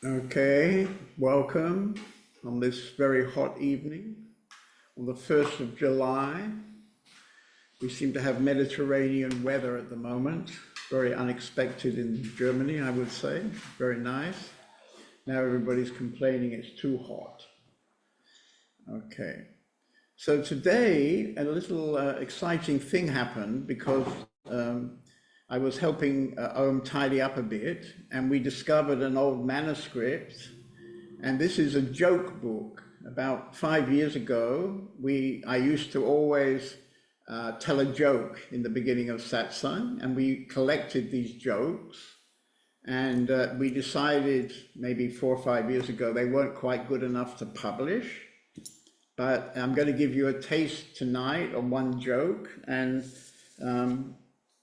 Okay, welcome on this very hot evening on the 1st of July. We seem to have Mediterranean weather at the moment, very unexpected in Germany, I would say, very nice. Now everybody's complaining it's too hot. Okay, so today a little exciting thing happened because I was helping Ohm tidy up a bit and we discovered an old manuscript. And this is a joke book. About 5 years ago, I used to always tell a joke in the beginning of satsang, and we collected these jokes. And we decided maybe 4 or 5 years ago they weren't quite good enough to publish. But I'm going to give you a taste tonight of one joke, and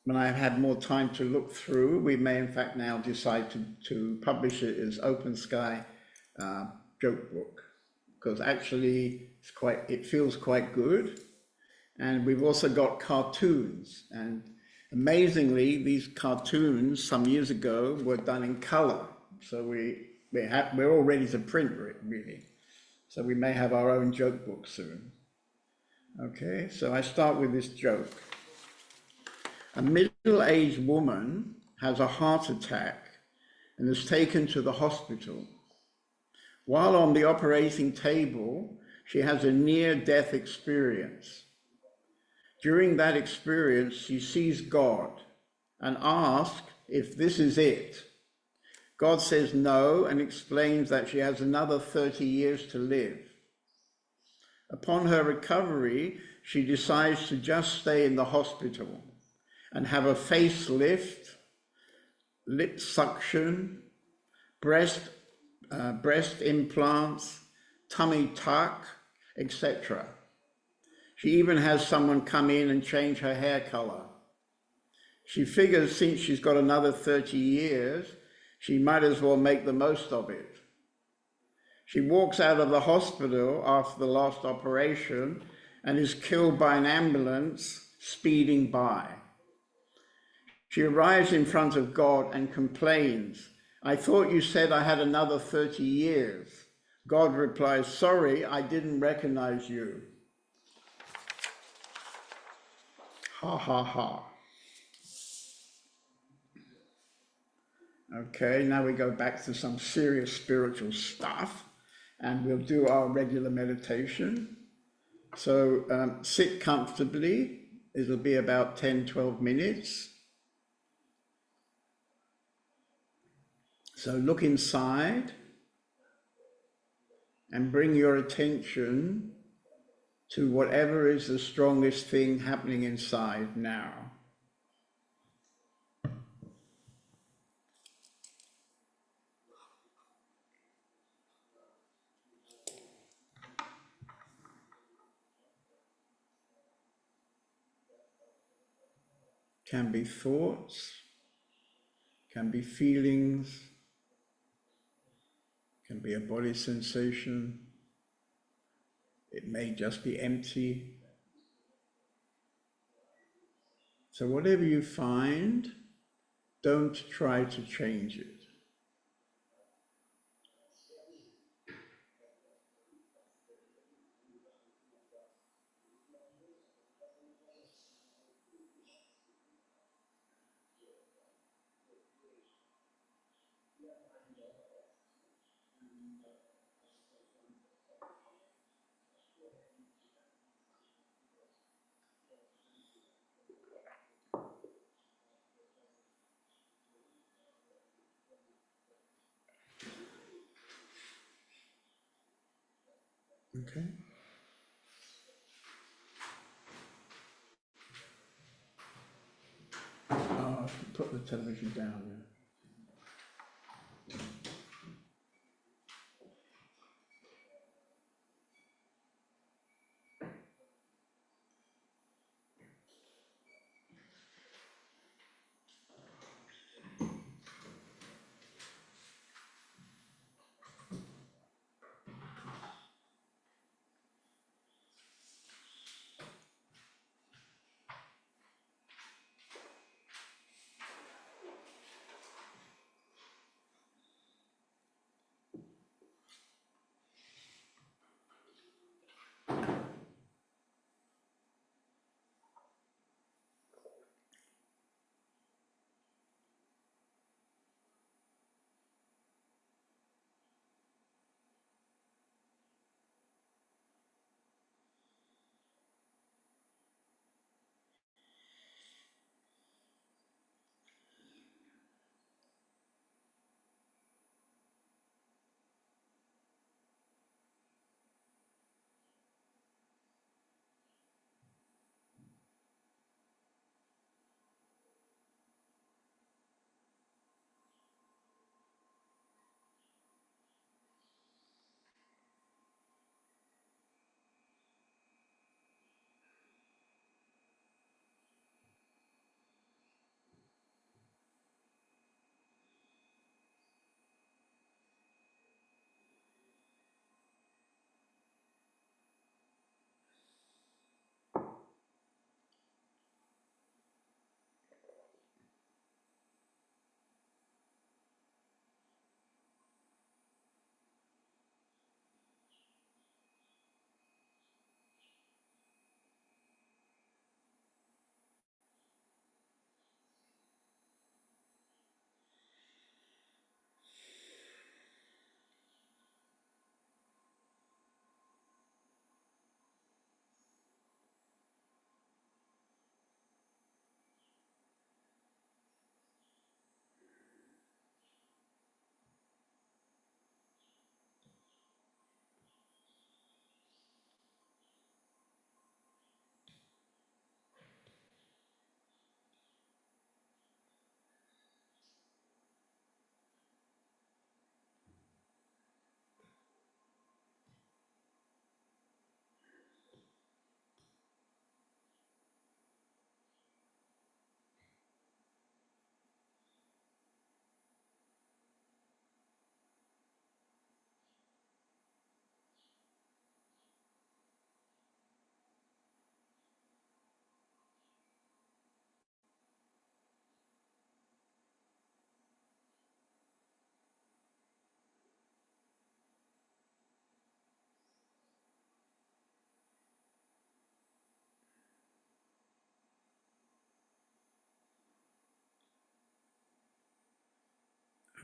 when I've had more time to look through, we may in fact now decide to publish it as Open Sky joke book, because actually it feels quite good. And we've also got cartoons, and amazingly these cartoons some years ago were done in color, so we're all ready to print it really, so we may have our own joke book soon. Okay, so I start with this joke. A middle-aged woman has a heart attack and is taken to the hospital. While on the operating table, she has a near-death experience. During that experience, she sees God and asks if this is it. God says no and explains that she has another 30 years to live. Upon her recovery, she decides to just stay in the hospital and have a facelift, lip suction, breast implants, tummy tuck, etc. She even has someone come in and change her hair color. She figures since she's got another 30 years, she might as well make the most of it. She walks out of the hospital after the last operation and is killed by an ambulance speeding by. She arrives in front of God and complains, "I thought you said I had another 30 years. God replies, "Sorry, I didn't recognize you." Ha ha ha. Okay, now we go back to some serious spiritual stuff and we'll do our regular meditation. So sit comfortably. It'll be about 10-12 minutes. So look inside and bring your attention to whatever is the strongest thing happening inside now. Can be thoughts, can be feelings, can be a body sensation. It may just be empty. So whatever you find, don't try to change it. Okay. Put the television down there.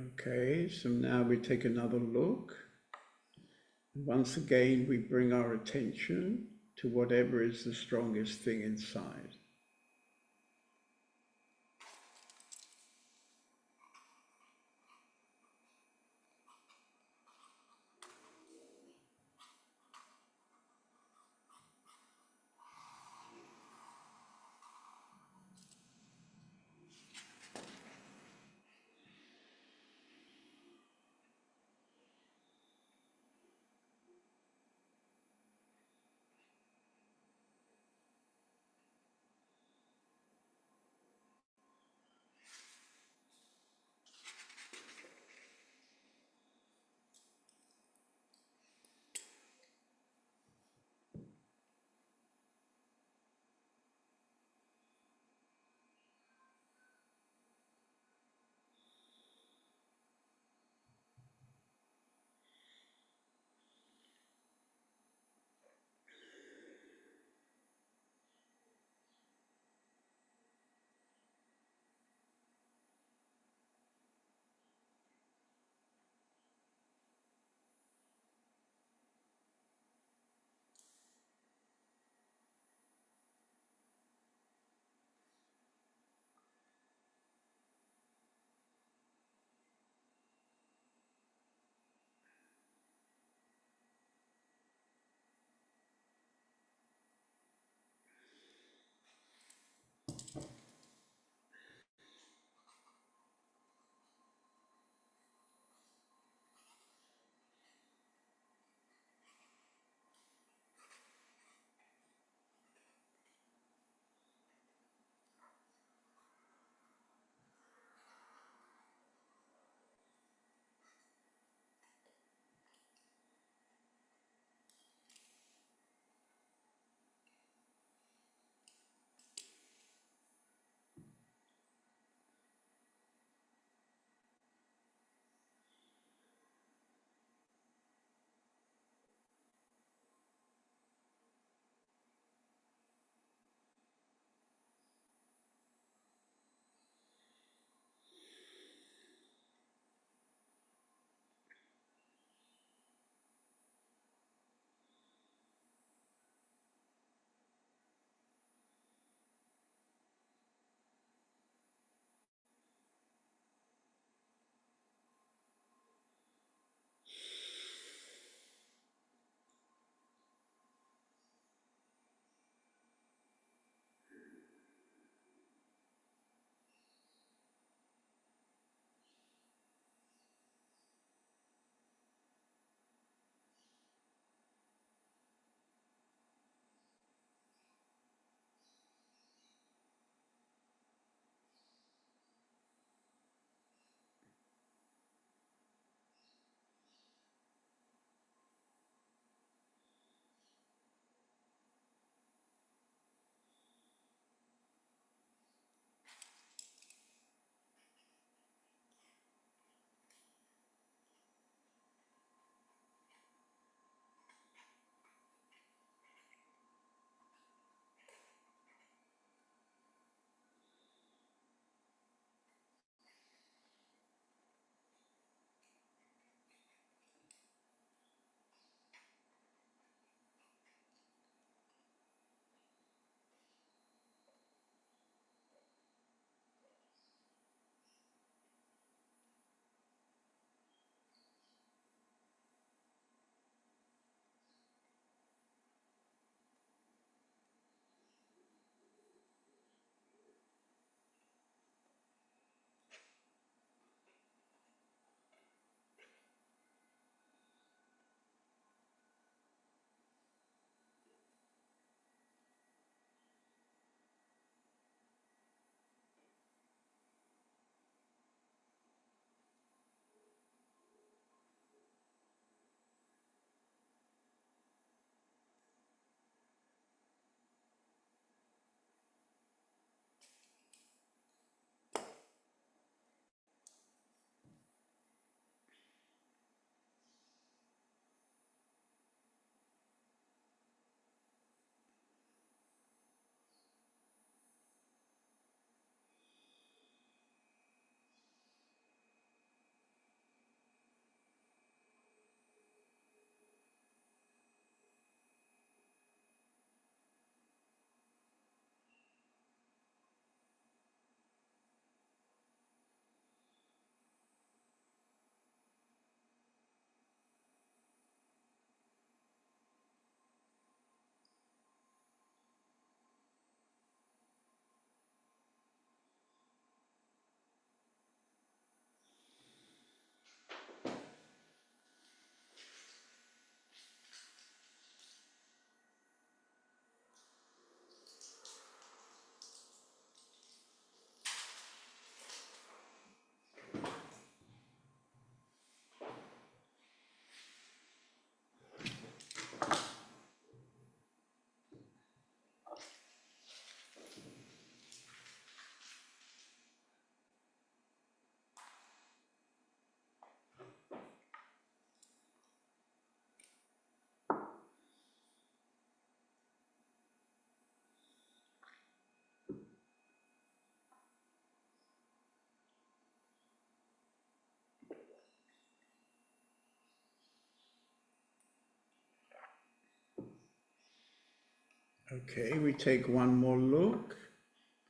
Okay, so now we take another look. Once again, we bring our attention to whatever is the strongest thing inside. Okay, we take one more look,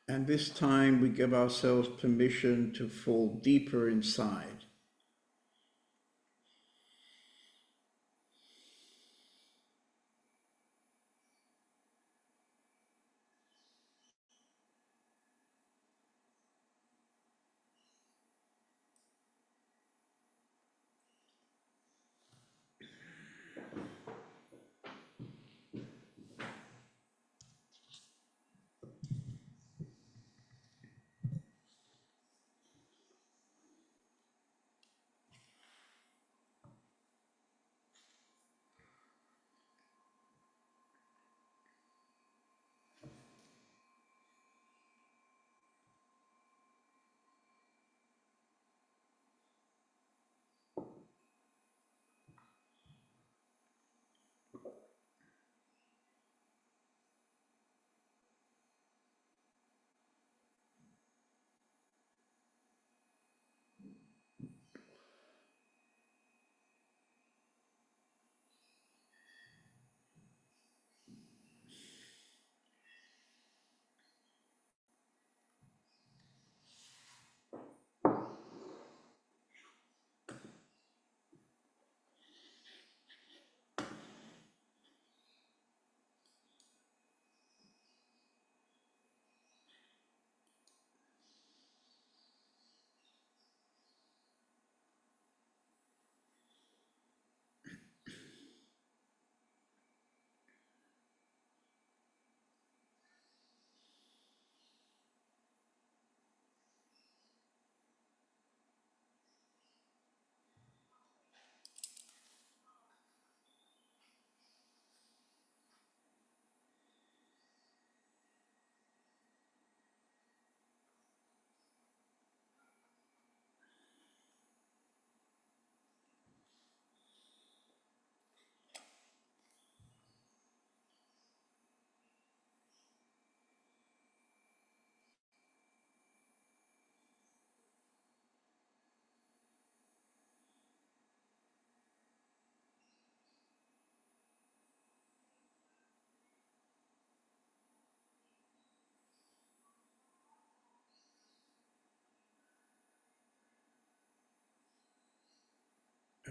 and this time we give ourselves permission to fall deeper inside.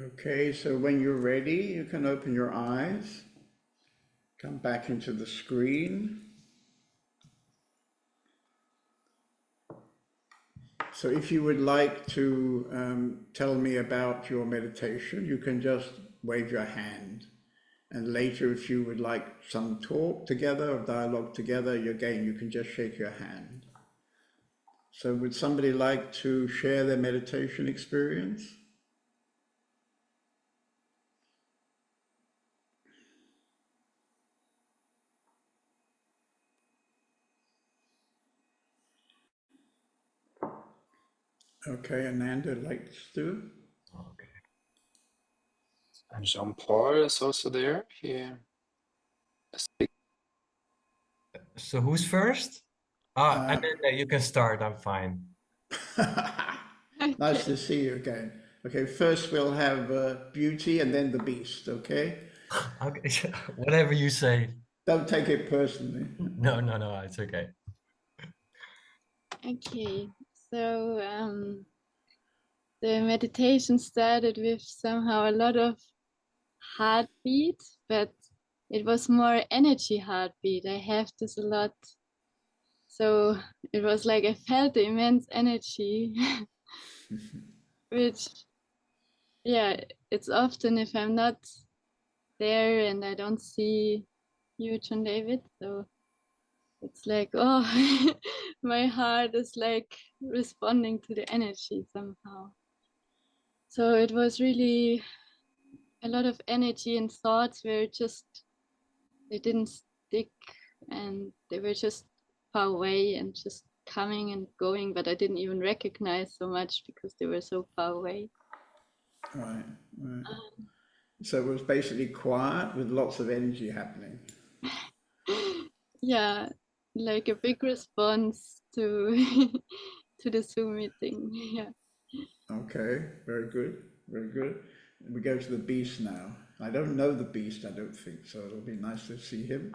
Okay, so when you're ready, you can open your eyes, come back into the screen. So if you would like to tell me about your meditation, you can just wave your hand. And later, if you would like some talk together or dialogue together, again, you can just shake your hand. So would somebody like to share their meditation experience? Okay, Ananda likes to. Okay. And Jean-Paul is also there. So who's first? And then you can start. I'm fine. Nice to see you again. Okay, first we'll have Beauty and then the Beast, okay? Okay, whatever you say. Don't take it personally. No, it's okay. Okay, so the meditation started with somehow a lot of heartbeat, but it was more energy heartbeat. I have this a lot. So it was like I felt the immense energy, which, yeah, it's often if I'm not there and I don't see you, John David. So it's like, oh, my heart is like responding to the energy somehow. So it was really a lot of energy and thoughts were just, they didn't stick and they were just far away and just coming and going, but I didn't even recognize so much because they were so far away. Right, right. So it was basically quiet with lots of energy happening. Yeah, like a big response to to the Zoom meeting. Yeah. Okay, very good, very good. We go to the Beast now. I don't know the Beast, I don't think, so it'll be nice to see him.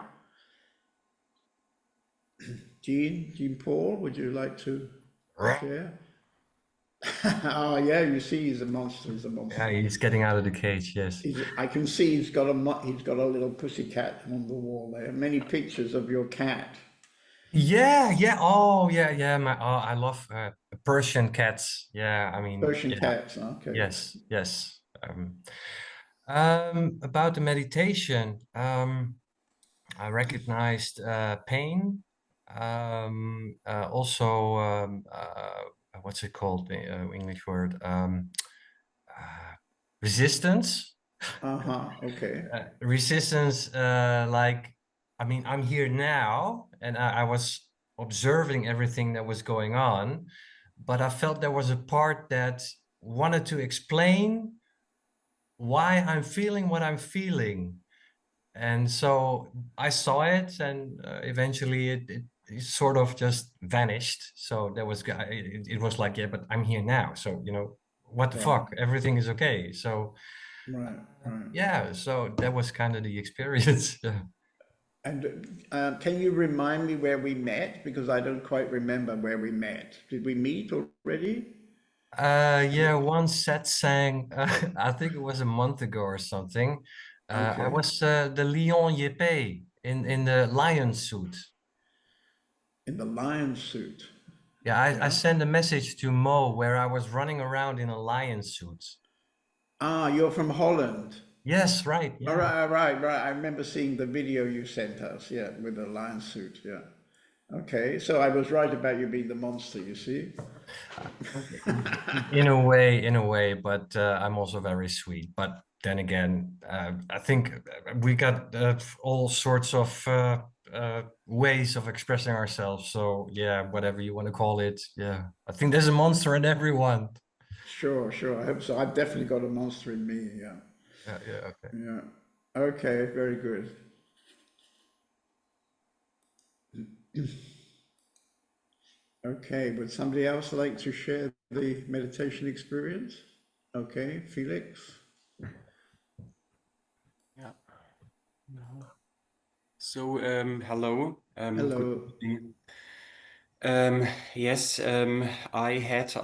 Jean Paul, would you like to share? Oh yeah, you see, he's a monster. He's a monster. Yeah, he's getting out of the cage. Yes. I can see he's got a little pussycat on the wall there. Many pictures of your cat. Yeah, yeah. Oh, yeah, yeah. I love Persian cats. Yeah, I mean, Persian yeah. cats. Okay. Yes, yes. About the meditation, I recognized pain. Also, what's it called? The English word. Uh, Resistance. Uh-huh. Okay. Resistance, like, I mean, I'm here now, and I was observing everything that was going on, but I felt there was a part that wanted to explain why I'm feeling what I'm feeling. And so I saw it, and eventually it sort of just vanished. So there was, it was like, yeah, but I'm here now. So, what the Right. fuck? Everything is okay. So, Right. Right. yeah, so that was kind of the experience. Yeah. And can you remind me where we met? Because I don't quite remember where we met. Did we meet already? Yeah, one set sang, I think it was a month ago or something. I Okay. was the Lion Yepe in the lion suit. In the lion suit. Yeah, I Yeah. sent a message to Mo where I was running around in a lion suit. Ah, you're from Holland. Yes, right. All Yeah. right, all right, right. I remember seeing the video you sent us. Yeah, with the lion suit. Yeah. Okay. So I was right about you being the monster, you see? In a way, but I'm also very sweet. But then again, I think we got all sorts of ways of expressing ourselves. So yeah, whatever you want to call it. Yeah, I think there's a monster in everyone. Sure, sure. I hope so. I've definitely got a monster in me. Yeah. Yeah, yeah, okay. Yeah. Okay, very good. Okay, would somebody else like to share the meditation experience? Okay, Felix. Yeah. No. So, hello. Good Hello. evening. Yes, I had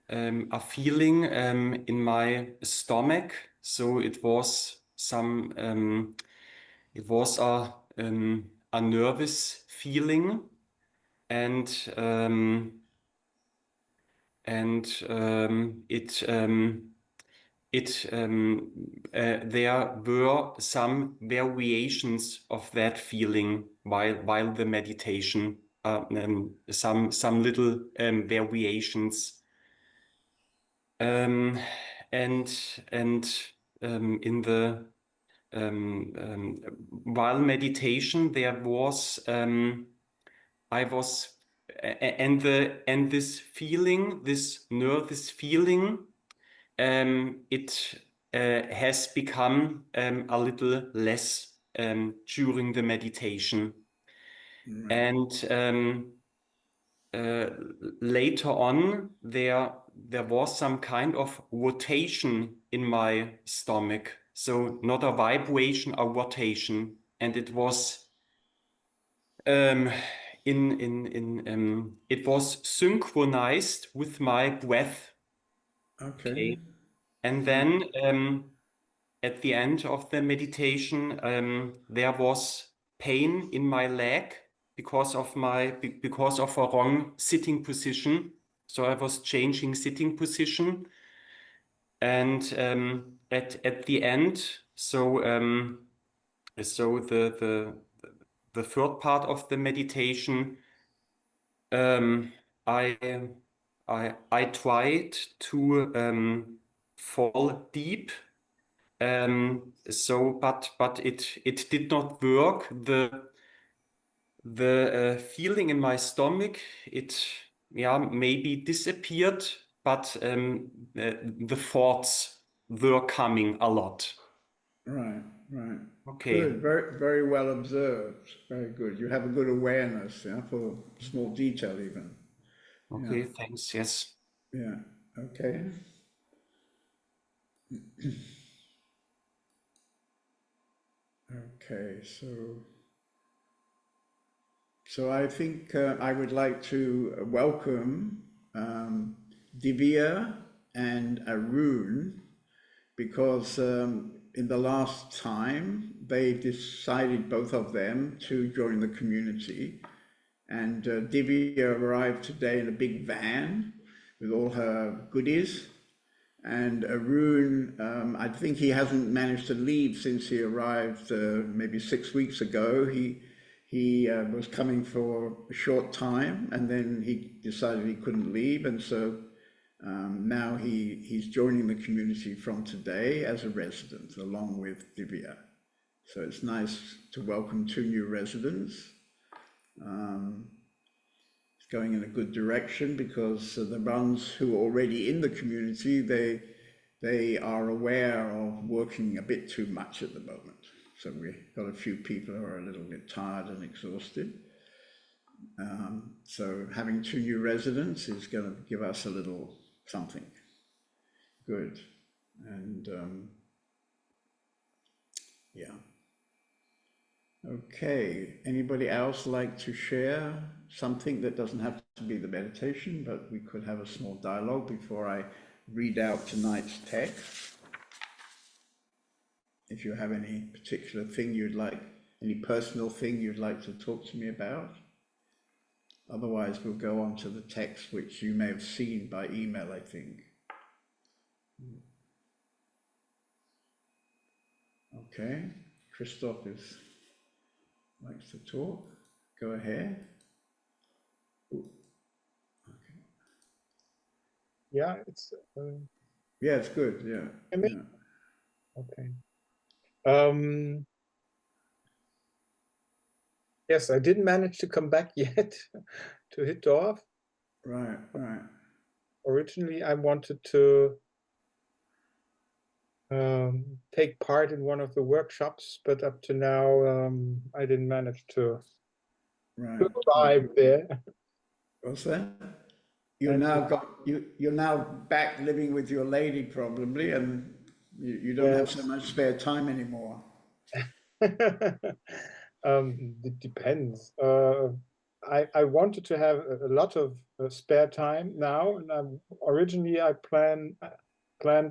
a feeling in my stomach. So it was a nervous feeling, and there were some variations of that feeling while the meditation, some little variations, um, and in the while meditation there was I was and this feeling, this nervous feeling, it has become a little less during the meditation. Right. And uh, later on, there was some kind of rotation in my stomach. So not a vibration, a rotation, and it was um, it was synchronized with my breath. Okay. Okay, and then at the end of the meditation, there was pain in my leg because of a wrong sitting position. So I was changing sitting position, and at the end, so the third part of the meditation, um, I I tried to fall deep. But it did not work. The feeling in my stomach, it maybe disappeared, but the thoughts were coming a lot. Right. Right. Okay, Good. Very, very well observed. Very good. You have a good awareness, yeah, for small detail even. Yeah. okay, thanks. Yes. Yeah. Okay. Okay. So So I think I would like to welcome Divya and Arun, because in the last time they decided, both of them, to join the community. And Divya arrived today in a big van with all her goodies. And Arun, I think he hasn't managed to leave since he arrived maybe 6 weeks ago. He was coming for a short time, and then he decided he couldn't leave, and so now he's joining the community from today as a resident, along with Divya. So it's nice to welcome 2 new residents. It's going in a good direction, because the ones who are already in the community, they are aware of working a bit too much at the moment. So we've got a few people who are a little bit tired and exhausted. So having 2 new residents is going to give us a little something good. And yeah. Okay, anybody else like to share something that doesn't have to be the meditation, but we could have a small dialogue before I read out tonight's text? If you have any particular thing you'd like, any personal thing you'd like to talk to me about. Otherwise, we'll go on to the text, which you may have seen by email, I think. Okay, Christoph likes to talk. Go ahead. Ooh. Okay. Yeah, it's Yeah, it's good. Yeah. I mean, Yeah. okay. Yes, I didn't manage to come back yet to hit off. Right, right. Originally, I wanted to take part in one of the workshops, but up to now, I didn't manage to Right. arrive there. What's that? You're now back living with your lady probably, and you don't have so much spare time anymore. It depends. I wanted to have a lot of spare time now, and originally I plan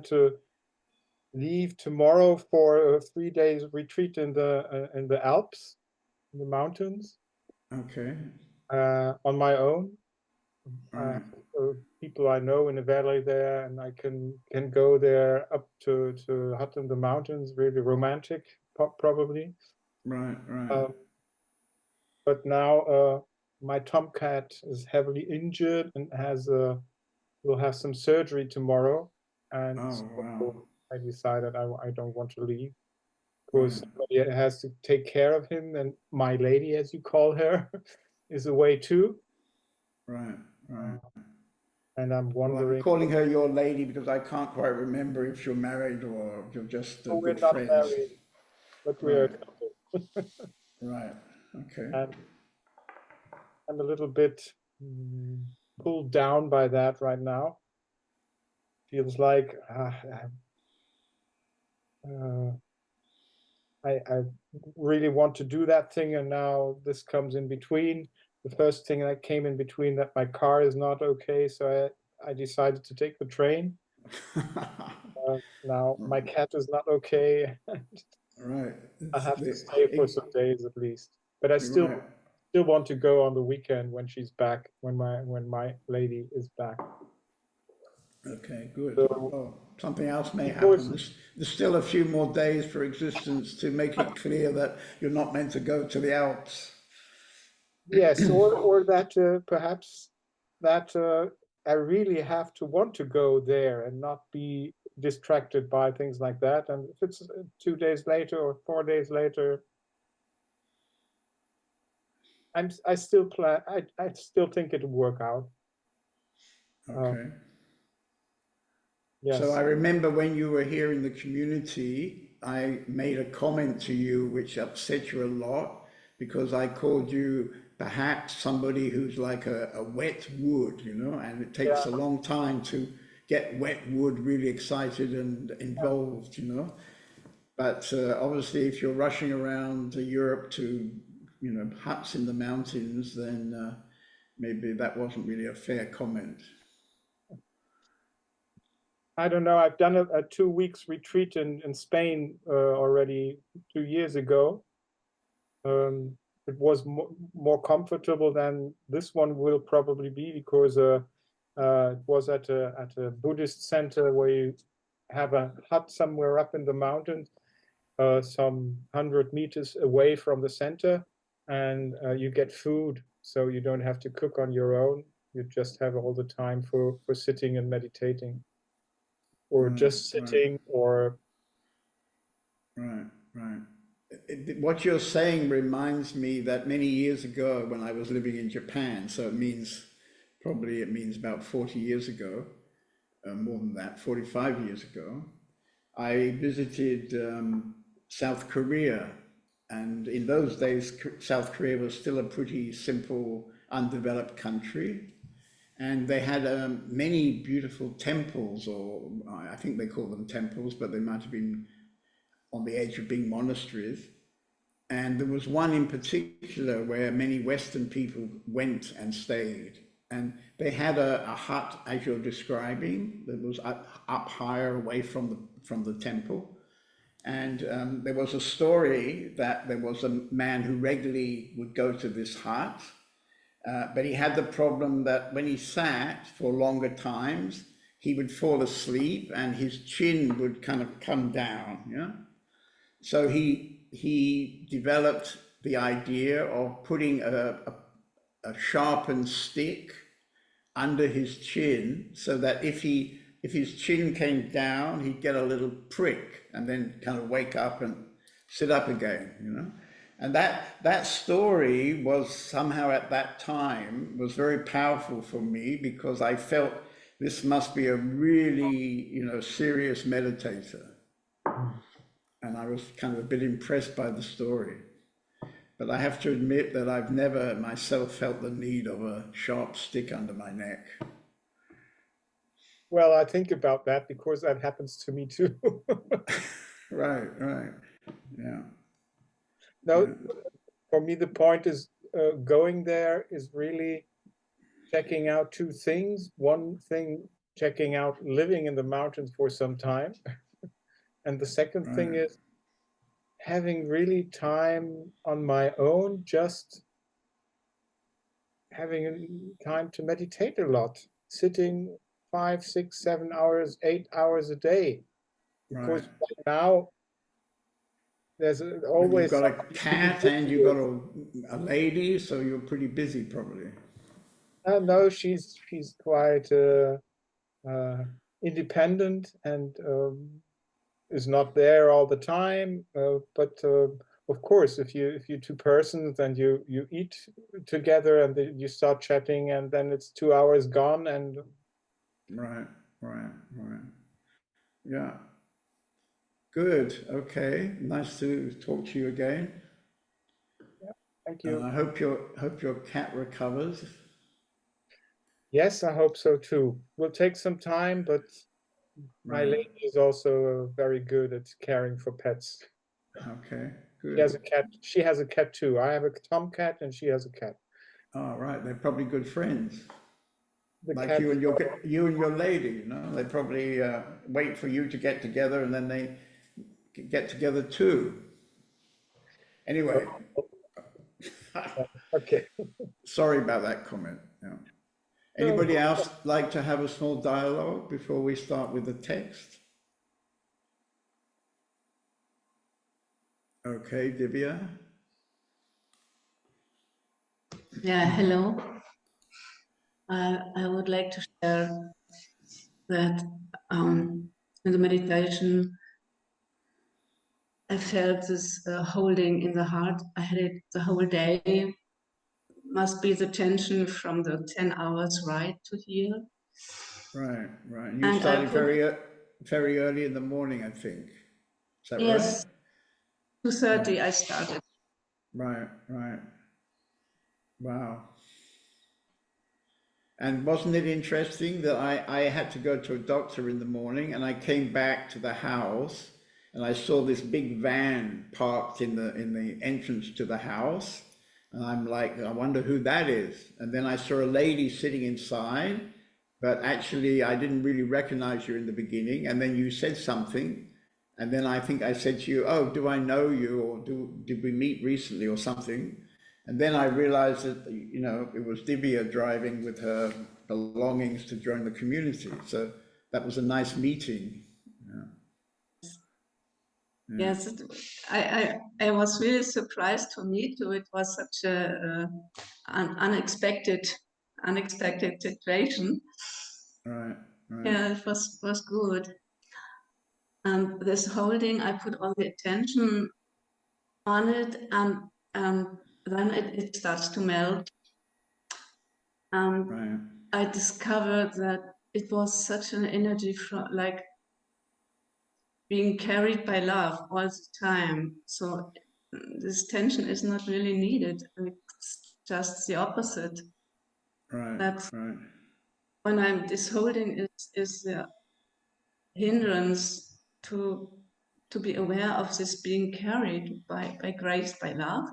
to leave tomorrow for a 3 days retreat in the Alps, in the mountains. Okay. On my own. Right. People I know in the valley there, and I can go there up to hut in the mountains. Really romantic, probably. Right, right. But now my tomcat is heavily injured and will have some surgery tomorrow, and Oh, wow. I decided I don't want to leave, Right. because somebody has to take care of him, and my lady, as you call her, is away too. Right, right. And I'm Well, wondering. I'm calling her your lady because I can't quite remember if you're married or if you're just We're good not friends. married, but we are a Right. couple. Right. Okay. And I'm a little bit pulled down by that right now. Feels like I really want to do that thing, and now this comes in between. The first thing that came in between, that my car is not okay, so I decided to take the train. Now my cat is not okay. Right. I have to stay for some days at least. But I still want to go on the weekend when she's back, when my lady is back. Okay, good. So, oh, something else may happen. There's still a few more days for existence to make it clear that you're not meant to go to the Alps. Yes, or that perhaps that I really have to want to go there and not be distracted by things like that. And if it's 2 days later or 4 days later, I still plan. I still think it'll work out. Okay. Yes. So I remember when you were here in the community, I made a comment to you which upset you a lot, because I called you perhaps somebody who's like a wet wood, you know, and it takes a long time to get wet wood really excited and involved, you know. But obviously if you're rushing around to Europe to huts in the mountains, then maybe that wasn't really a fair comment. I don't know. I've done a 2 weeks retreat in Spain already 2 years ago. It was more comfortable than this one will probably be, because it was at a Buddhist center where you have a hut somewhere up in the mountains, some 100 meters away from the center, and you get food, so you don't have to cook on your own. You just have all the time for sitting and meditating, or just sitting, or Right. What you're saying reminds me that many years ago, when I was living in Japan, so it means about 40 years ago, more than that, 45 years ago, I visited South Korea. And in those days, South Korea was still a pretty simple, undeveloped country. And they had many beautiful temples, or I think they call them temples, but they might have been on the edge of being monasteries. And there was one in particular where many Western people went and stayed. And they had a hut, as you're describing, that was up higher away from the temple. And there was a story that there was a man who regularly would go to this hut, but he had the problem that when he sat for longer times, he would fall asleep and his chin would kind of come down. Yeah. So he developed the idea of putting a sharpened stick under his chin, so that if his chin came down, he'd get a little prick and then kind of wake up and sit up again. And that story was somehow at that time was very powerful for me, because I felt this must be a really, serious meditator. And I was kind of a bit impressed by the story. But I have to admit that I've never myself felt the need of a sharp stick under my neck. well, I think about that because that happens to me too. Right. Yeah. No, Yeah. for me, the point is going there is really checking out two things. One thing, checking out living in the mountains for some time. And the second thing Right. is having really time on my own, just having time to meditate a lot, sitting 5, 6, 7 hours, 8 hours a day. Because Right. right now there's And you've always got a something to be cat busy and you've got with. a lady, so you're pretty busy probably. No, she's quite independent and is not there all the time. But of course, if you two persons and you eat together and then you start chatting, and then it's 2 hours gone. And Right. Yeah. Good. Okay. Nice to talk to you again. thank you. I hope your cat recovers. Yes, I hope so too. Will take some time, but my Right. lady is also very good at caring for pets. Okay. She has Good. a cat. She has a cat too. I have a tomcat and she has a cat. All right. They're probably good friends. The Like cat. you and your lady, They probably wait for you to get together, and then they get together too. Anyway, Okay. sorry about that comment. Yeah. No, Anybody else like to have a small dialogue before we start with the text? Okay, Divya. Yeah, hello. I would like to share that in the meditation, I felt this holding in the heart. I had it the whole day. Must be the tension from the 10 hours ride to here. Right. And you And I started put, very early in the morning, I think. Is that right? yes, 2:30 Right. I started. Right. Wow. And wasn't it interesting that I had to go to a doctor in the morning, and I came back to the house and I saw this big van parked in the entrance to the house, And I'm like, I wonder who that is. And then I saw a lady sitting inside, but actually I didn't really recognize you in the beginning. And then you said something. And then I think I said to you, oh, do I know you? Or did we meet recently or something? And then I realized that, you know, it was Divya driving with her belongings to join the community. So that was a nice meeting. Yeah. Yes, I was really surprised to meet you. It was such an unexpected situation. Right, right. Yeah, it was good. And this holding, I put all the attention on it, and then it starts to melt. Right. I discovered that it was such an energy from like being carried by love all the time. So this tension is not really needed. It's just the opposite. Right, That right. when I'm this holding is the hindrance to be aware of this being carried by grace, by love.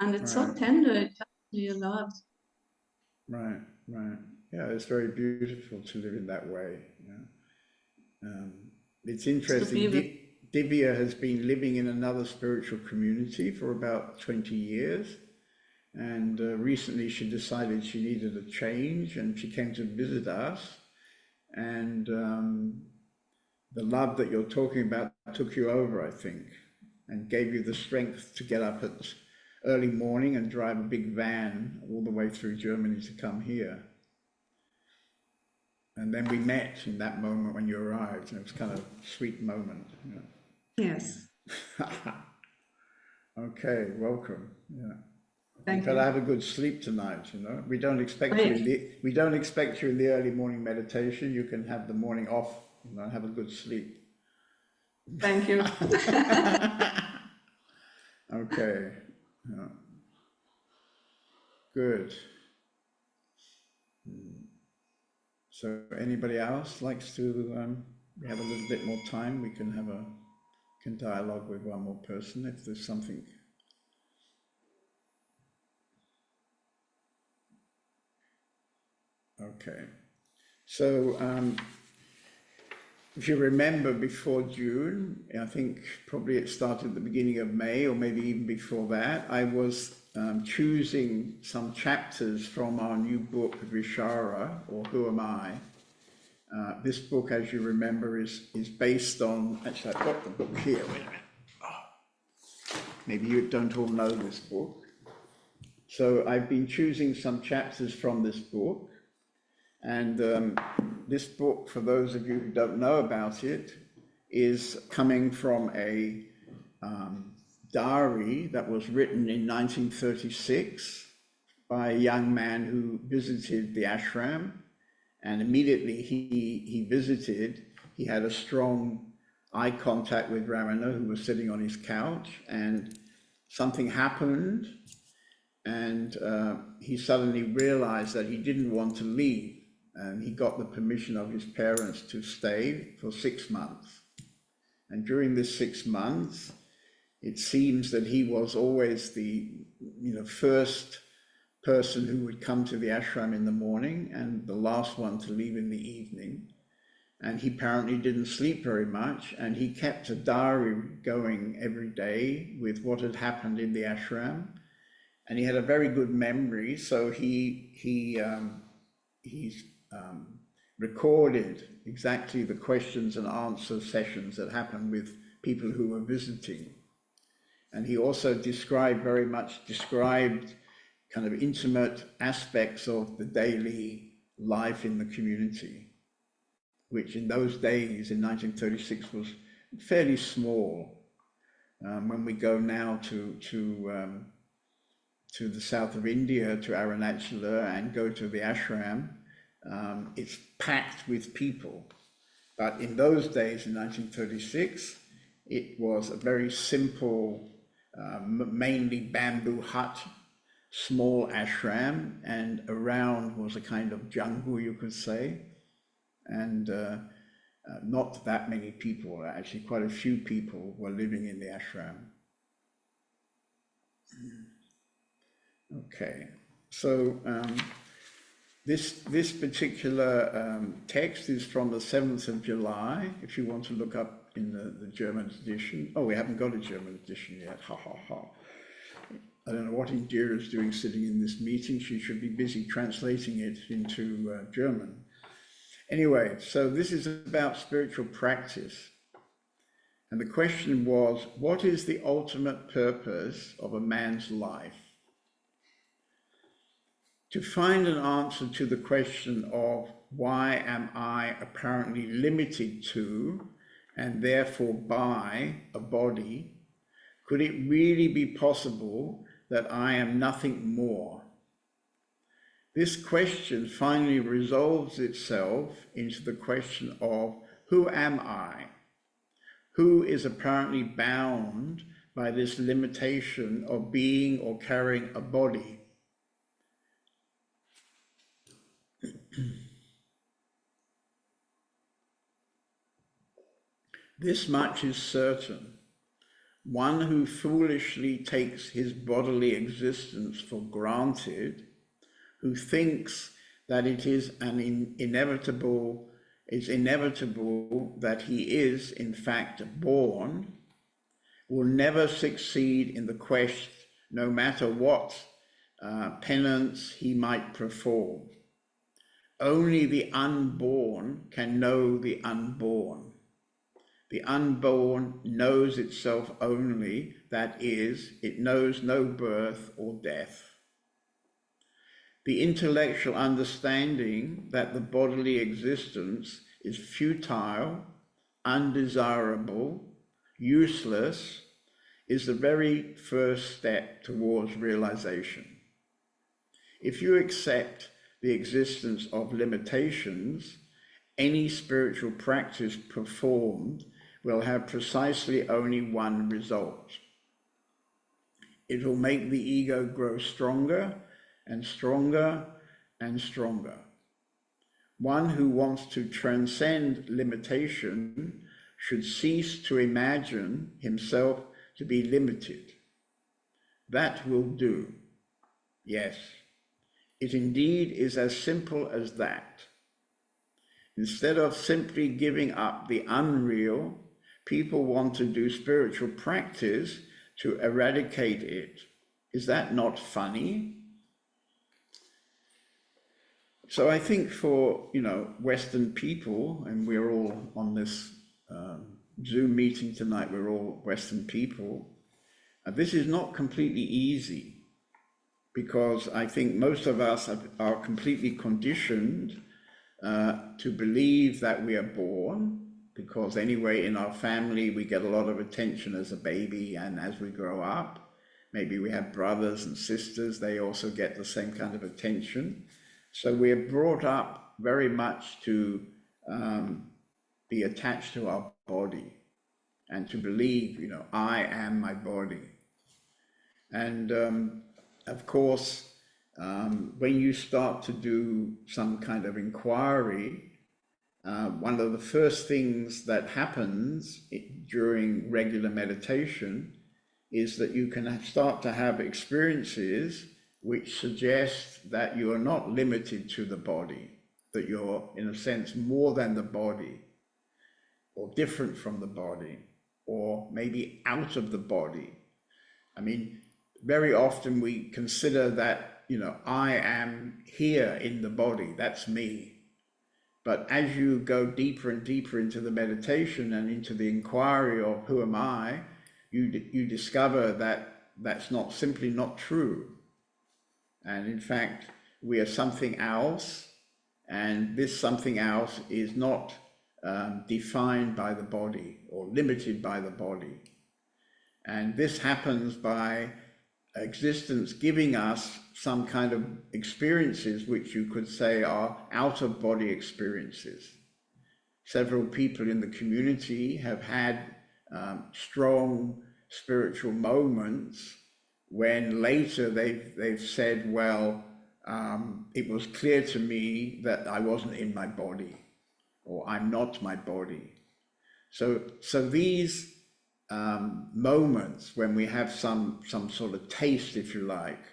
And it's so Right. tender, it touches me a lot. Right, right. Yeah, it's very beautiful to live in that way. Yeah. It's To interesting. be with Divya has been living in another spiritual community for about 20 years. And recently she decided she needed a change and she came to visit us. And the love that you're talking about took you over, I think, and gave you the strength to get up at early morning and drive a big van all the way through Germany to come here. And then we met in that moment when you arrived, and it was kind of a sweet moment. yes. Okay, welcome. Yeah. Thank You gotta you. have a good sleep tonight, you know. We don't expect you in the early morning meditation. You can have the morning off, you know, have a good sleep. Thank you. Okay. Yeah. Good. So anybody else likes to, we have a little bit more time, we can dialogue with one more person if there's something. Okay. So if you remember before June, I think probably it started at the beginning of May or maybe even before that, I was choosing some chapters from our new book, Vishara, or Who Am I? This book, as you remember, is based on, actually I've got the book here, wait a minute. Oh, maybe you don't all know this book. So I've been choosing some chapters from this book, and this book, for those of you who don't know about it, is coming from a diary that was written in 1936 by a young man who visited the ashram. And immediately he visited, he had a strong eye contact with Ramana, who was sitting on his couch, and something happened, and he suddenly realized that he didn't want to leave, and he got the permission of his parents to stay for 6 months. And during this 6 months, it seems that he was always the first person who would come to the ashram in the morning and the last one to leave in the evening. And he apparently didn't sleep very much, and he kept a diary going every day with what had happened in the ashram. And he had a very good memory, so he recorded exactly the questions and answer sessions that happened with people who were visiting. And he also described kind of intimate aspects of the daily life in the community, which in those days in 1936 was fairly small. When we go now to the south of India, to Arunachala, and go to the ashram, it's packed with people. But in those days, in 1936, it was a very simple, mainly bamboo hut, small ashram, and around was a kind of jungle, you could say, and not that many people. Actually, quite a few people were living in the ashram. Okay, so this particular text is from the 7th of July, if you want to look up in the German edition. Oh, we haven't got a German edition yet, ha ha ha. I don't know what Indira is doing sitting in this meeting. She should be busy translating it into German. Anyway, so this is about spiritual practice. And the question was, what is the ultimate purpose of a man's life? To find an answer to the question of why am I apparently limited to and therefore by a body, could it really be possible that I am nothing more? This question finally resolves itself into the question of who am I? Who is apparently bound by this limitation of being or carrying a body? This much is certain. One who foolishly takes his bodily existence for granted, who thinks that it is inevitable that he is in fact born, will never succeed in the quest, no matter what penance he might perform. Only the unborn can know the unborn. The unborn knows itself only, that is, it knows no birth or death. The intellectual understanding that the bodily existence is futile, undesirable, useless, is the very first step towards realization. If you accept the existence of limitations, any spiritual practice performed will have precisely only one result. It will make the ego grow stronger and stronger and stronger. One who wants to transcend limitation should cease to imagine himself to be limited. That will do. Yes, it indeed is as simple as that. Instead of simply giving up the unreal, people want to do spiritual practice to eradicate it. Is that not funny? So I think for, Western people, and we're all on this Zoom meeting tonight, we're all Western people, this is not completely easy, because I think most of us are completely conditioned to believe that we are born, because anyway in our family we get a lot of attention as a baby, and as we grow up, maybe we have brothers and sisters, they also get the same kind of attention. So we're brought up very much to be attached to our body and to believe, I am my body. And of course, when you start to do some kind of inquiry, one of the first things that happens during regular meditation is that you can start to have experiences which suggest that you are not limited to the body, that you're, in a sense, more than the body, or different from the body, or maybe out of the body. I mean, very often we consider that, I am here in the body, that's me. But as you go deeper and deeper into the meditation and into the inquiry of who am I, you discover that that's simply not true. And in fact, we are something else, and this something else is not defined by the body or limited by the body. And this happens by existence giving us some kind of experiences which you could say are out-of-body experiences. Several people in the community have had strong spiritual moments when later they've said, well, it was clear to me that I wasn't in my body, or I'm not my body. So these moments when we have some sort of taste, if you like,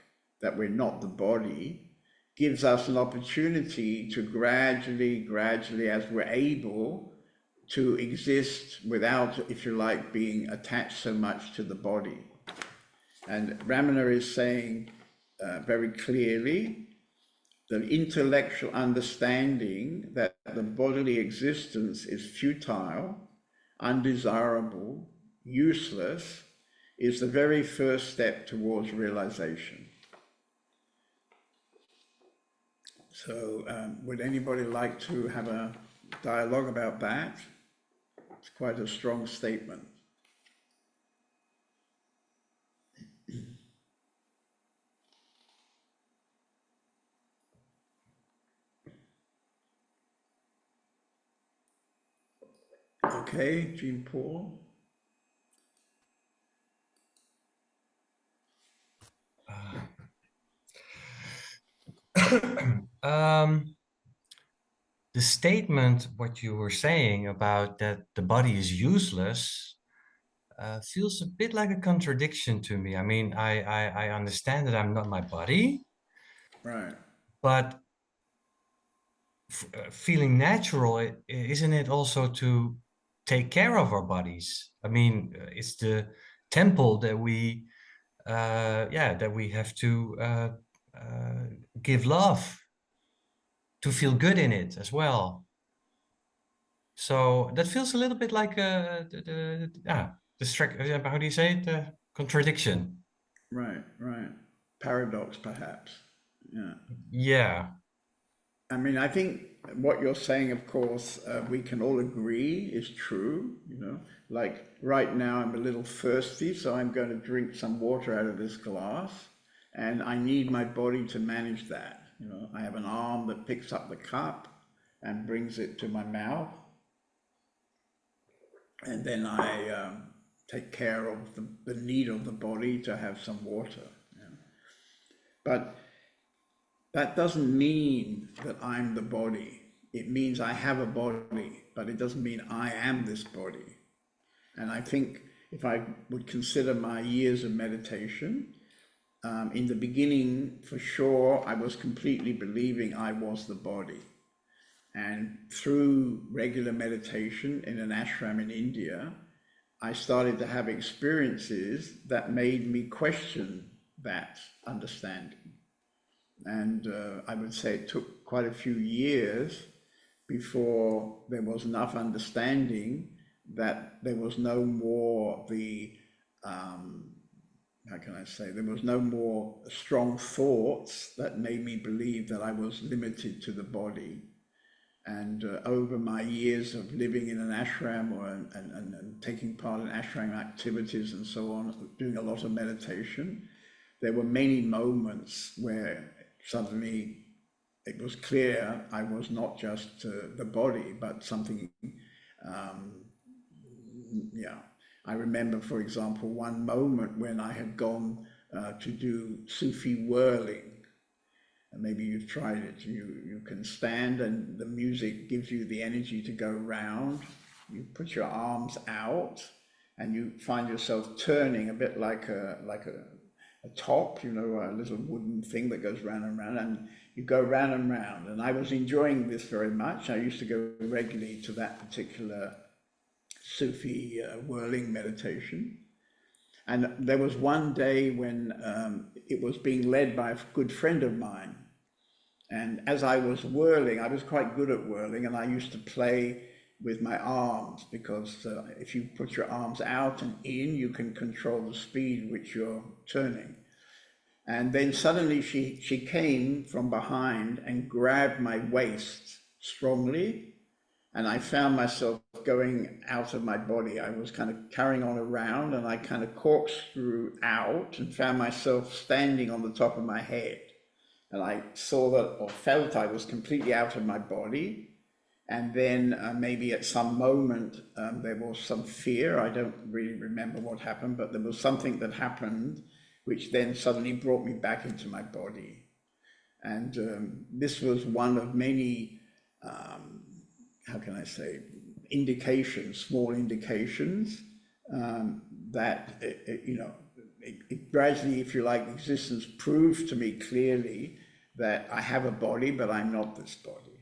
that we're not the body, gives us an opportunity to gradually, as we're able, to exist without, if you like, being attached so much to the body. And Ramana is saying very clearly the intellectual understanding that the bodily existence is futile, undesirable, useless, is the very first step towards realization. So would anybody like to have a dialogue about that? It's quite a strong statement. Okay, Jean Paul. The statement, what you were saying about that the body is useless, feels a bit like a contradiction to me. I mean, I understand that I'm not my body, Right. but feeling natural, isn't it also to take care of our bodies? I mean, it's the temple that we, that we have to give love, to feel good in it as well. So that feels a little bit like how do you say it? The contradiction. Right, right. Paradox, perhaps. Yeah. Yeah. I mean, I think what you're saying, of course, we can all agree is true. You know, like right now I'm a little thirsty, so I'm going to drink some water out of this glass, and I need my body to manage that. You know, I have an arm that picks up the cup and brings it to my mouth, and then I take care of the need of the body to have some water. You know? But that doesn't mean that I'm the body. It means I have a body, but it doesn't mean I am this body. And I think if I would consider my years of meditation, in the beginning, for sure, I was completely believing I was the body. And through regular meditation in an ashram in India, I started to have experiences that made me question that understanding. And I would say it took quite a few years before there was enough understanding that there was no more how can I say, there was no more strong thoughts that made me believe that I was limited to the body. And over my years of living in an ashram and taking part in ashram activities and so on, doing a lot of meditation, there were many moments where suddenly it was clear I was not just the body, but something, I remember, for example, one moment when I had gone to do Sufi whirling. And maybe you've tried it. You can stand and the music gives you the energy to go round. You put your arms out and you find yourself turning a bit like a top, you know, a little wooden thing that goes round and round, and you go round and round. And I was enjoying this very much. I used to go regularly to that particular Sufi whirling meditation. And there was one day when it was being led by a good friend of mine. And as I was whirling, I was quite good at whirling, and I used to play with my arms because if you put your arms out and in, you can control the speed which you're turning. And then suddenly she came from behind and grabbed my waist strongly, and I found myself going out of my body. I was kind of carrying on around, and I kind of corkscrew out and found myself standing on the top of my head. And I saw that, or felt I was completely out of my body. And then maybe at some moment there was some fear. I don't really remember what happened, but there was something that happened which then suddenly brought me back into my body. And this was one of many, how can I say, indications, small indications that, you know, it gradually, if you like, existence proves to me clearly that I have a body, but I'm not this body.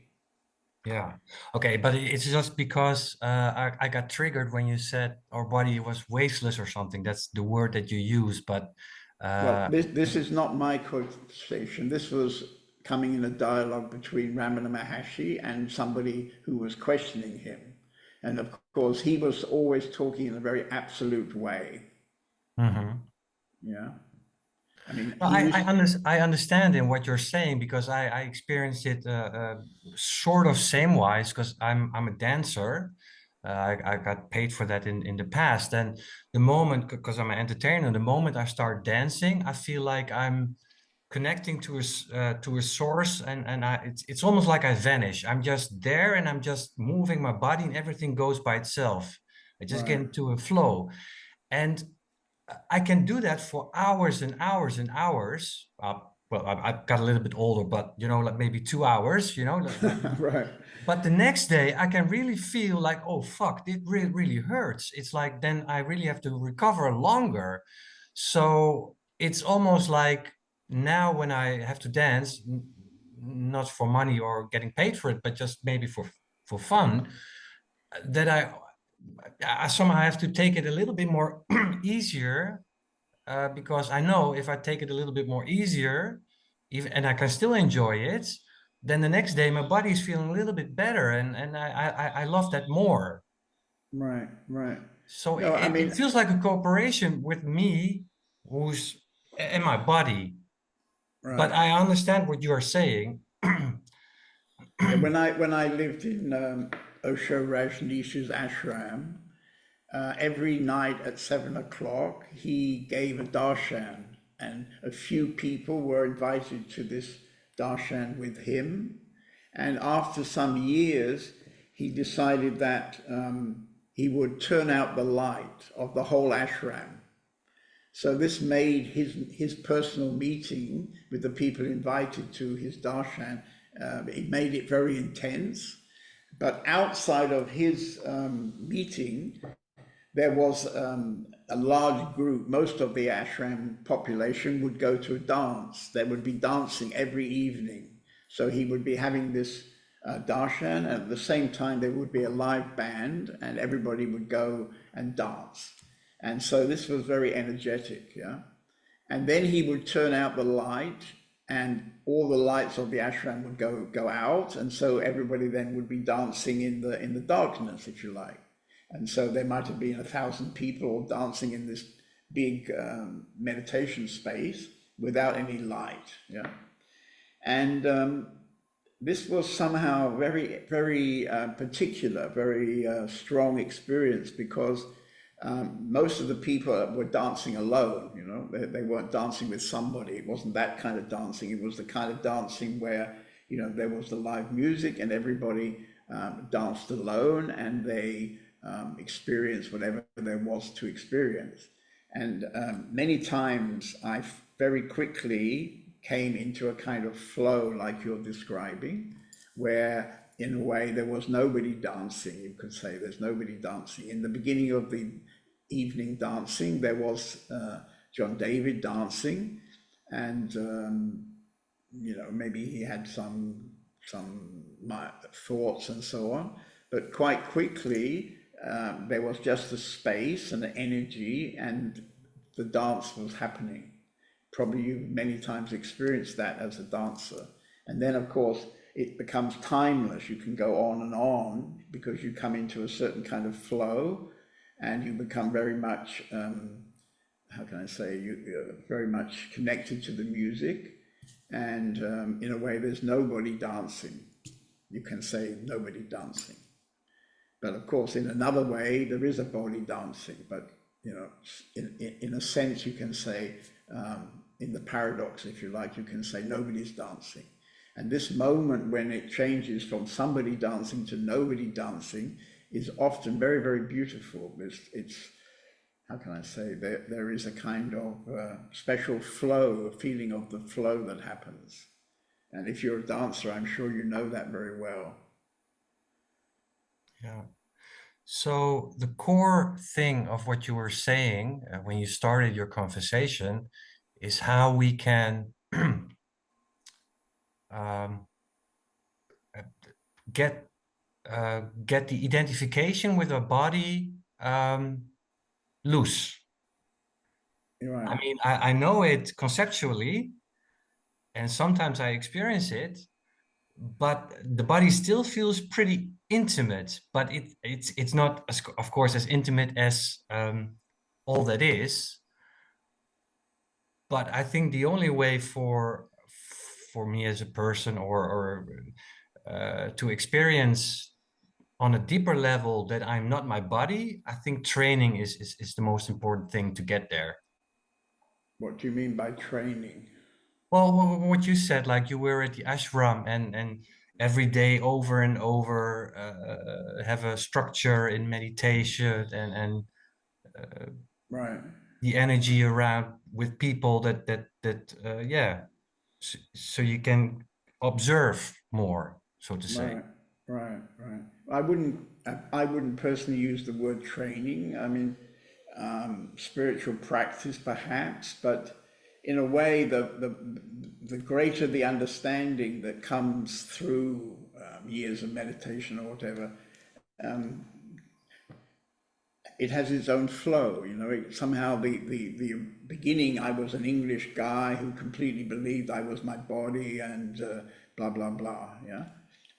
Yeah. Okay, but it's just because I got triggered when you said our body was wasteless or something. That's the word that you use, but Well, this is not my quotation. This was coming in a dialogue between Ramana Maharshi and somebody who was questioning him. And of course, he was always talking in a very absolute way. mhm. Yeah. I mean, No, he used, I understand in what you're saying because I experienced it sort of same wise because I'm a dancer. I got paid for that in the past, and the moment because I'm an entertainer, the moment I start dancing, I feel like I'm connecting to a source, and it's almost like I vanish. I'm just there, and I'm just moving my body, and everything goes by itself. I just get right, into a flow, and I can do that for hours and hours and hours. Well, I got a little bit older, but you know, like maybe 2 hours, you know, right, but the next day I can really feel like, oh fuck, it really, really hurts. It's like then I really have to recover longer. So it's almost like now when I have to dance, not for money or getting paid for it, but just maybe for fun, that I somehow have to take it a little bit more easier because I know if I take it a little bit more easier, even and I can still enjoy it, then the next day my body is feeling a little bit better, and I love that more. right, right. So No, I it mean, feels like a cooperation with me, who's in my body. But right. I understand what you are saying. Yeah, when I lived in Osho Rajneesh's ashram, every night at 7 o'clock, he gave a darshan, and a few people were invited to this darshan with him. And after some years, he decided that he would turn out the light of the whole ashram. So this made his personal meeting with the people invited to his darshan, it made it very intense. But outside of his meeting, there was a large group. Most of the ashram population would go to a dance. There would be dancing every evening. So he would be having this darshan, and at the same time there would be a live band, and everybody would go and dance. And so this was very energetic, yeah. And then he would turn out the light, and all the lights of the ashram would go out, and so everybody then would be dancing in the darkness, if you like. And so there might have been 1,000 people dancing in this big meditation space without any light, yeah. And this was somehow very, very particular, very strong experience because most of the people were dancing alone, you know, they weren't dancing with somebody. It wasn't that kind of dancing. It was the kind of dancing where, you know, there was the live music and everybody danced alone, and they experienced whatever there was to experience. And many times I very quickly came into a kind of flow like you're describing, where in a way there was nobody dancing. You could say there's nobody dancing. In the beginning of the evening dancing, there was John David dancing, and you know, maybe he had some thoughts and so on, but quite quickly there was just a space and an energy, and the dance was happening. Probably you've many times experienced that as a dancer. And then of course it becomes timeless. You can go on because you come into a certain kind of flow, and you become very much, how can I say, you're very much connected to the music. And in a way there's nobody dancing. You can say nobody dancing. But of course, in another way, there is a body dancing. But, you know, in a sense, you can say, in the paradox, if you like, you can say nobody's dancing. And this moment when it changes from somebody dancing to nobody dancing is often very, very beautiful. It's how can I say, there is a kind of special flow, a feeling of the flow that happens. And if you're a dancer, I'm sure you know that very well. Yeah. So the core thing of what you were saying when you started your conversation is how we can um, get get the identification with our body loose. You're I right. mean, I know it conceptually, and sometimes I experience it, but the body still feels pretty intimate. But it's not, of course, as intimate as all that is. But I think the only way for me as a person or to experience on a deeper level that I'm not my body, I think training is the most important thing to get there. What do you mean by training? Well, what you said, like you were at the ashram and every day over and over have a structure in meditation and Right, the energy around with people that yeah, so you can observe more, so to say. right, right. I wouldn't personally use the word training. I mean, spiritual practice perhaps, but in a way, the greater the understanding that comes through years of meditation or whatever, it has its own flow. Somehow the beginning, I was an English guy who completely believed I was my body and blah blah blah. Yeah,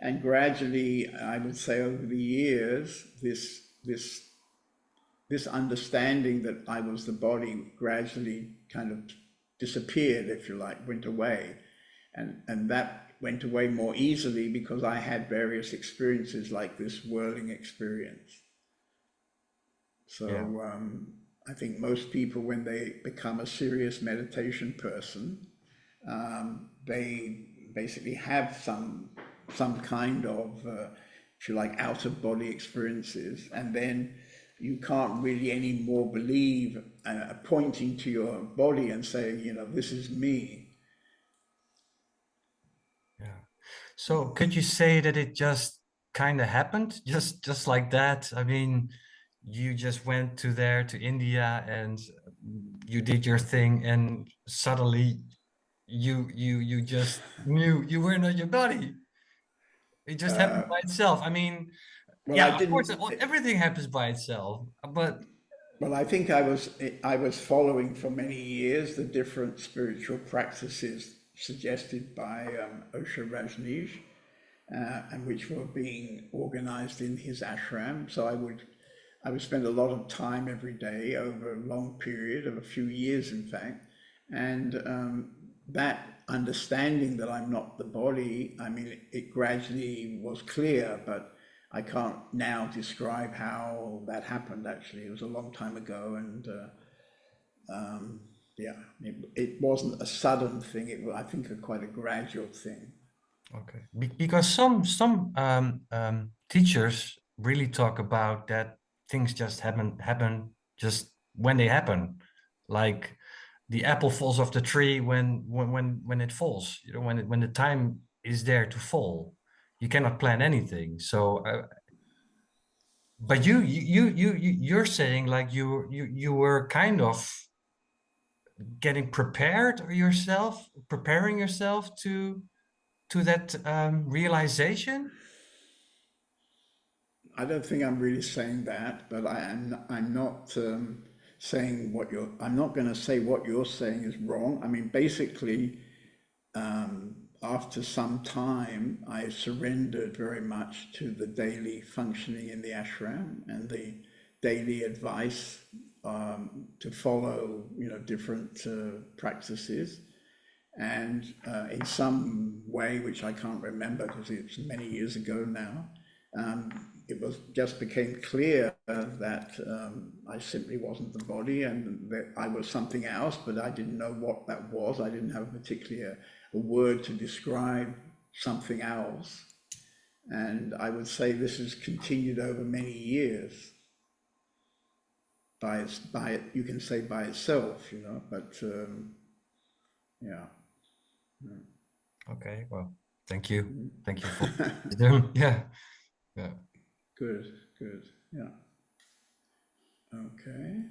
and gradually, I would say over the years, this understanding that I was the body gradually kind of disappeared, if you like, went away, and that went away more easily because I had various experiences like this whirling experience. So Yeah. I think most people, when they become a serious meditation person, they basically have some kind of, if you like, out of body experiences, and then you can't really anymore believe pointing to your body and saying, this is me. Yeah. So could you say that it just kind of happened, just like that? I mean, you just went to India and you did your thing, and suddenly you just knew you were not your body. It just happened by itself. I mean, Well, I yeah, of course, didn't. everything happens by itself, but Well, I think I was following for many years the different spiritual practices suggested by Osho Rajneesh, and which were being organized in his ashram. So I would spend a lot of time every day over a long period of a few years, in fact, and that understanding that I'm not the body. I mean, it gradually was clear, but I can't now describe how that happened. Actually, it was a long time ago, and yeah, it wasn't a sudden thing. It was, I think, quite a gradual thing. okay. Because some teachers really talk about that things just happen just when they happen, like the apple falls off the tree when it falls. When the time is there to fall, you cannot plan anything. So, but you're saying like you were kind of getting preparing yourself to that realization. I don't think I'm really saying that, but I'm not saying what you're. I'm not going to say what you're saying is wrong. I mean, basically, after some time, I surrendered very much to the daily functioning in the ashram and the daily advice to follow, different practices. And in some way, which I can't remember because it's many years ago now, it just became clear that I simply wasn't the body and that I was something else, but I didn't know what that was. I didn't have particularly a word to describe something else. And I would say this has continued over many years you can say by itself, but yeah. Okay, well, thank you for wisdom. Yeah, yeah. Good, good. Yeah. Okay.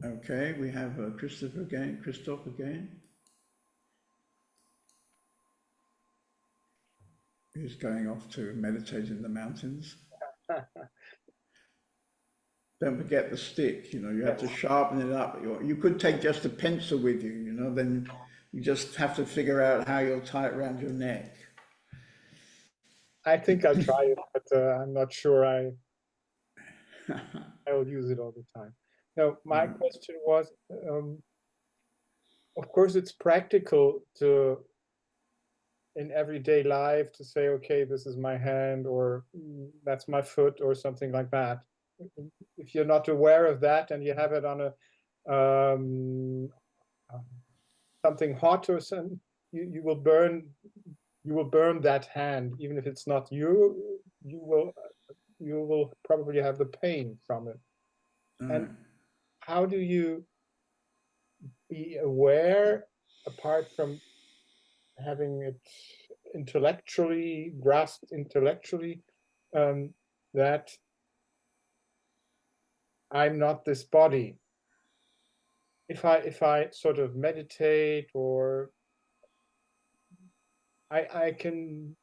Okay, we have Christoph again. He's going off to meditate in the mountains. Don't forget the stick, you know, you have to sharpen it up. You could take just a pencil with you, you know, then you just have to figure out how you'll tie it around your neck. I think I'll try it, but I'm not sure I will use it all the time. Now, my question was, of course, it's practical to, in everyday life, to say, okay, this is my hand, or that's my foot, or something like that. If you're not aware of that and you have it on a something hot or something, you will burn that hand, even if it's not you. You will probably have the pain from it. And how do you be aware, apart from having it intellectually grasped intellectually, that I'm not this body? If I sort of meditate, or I can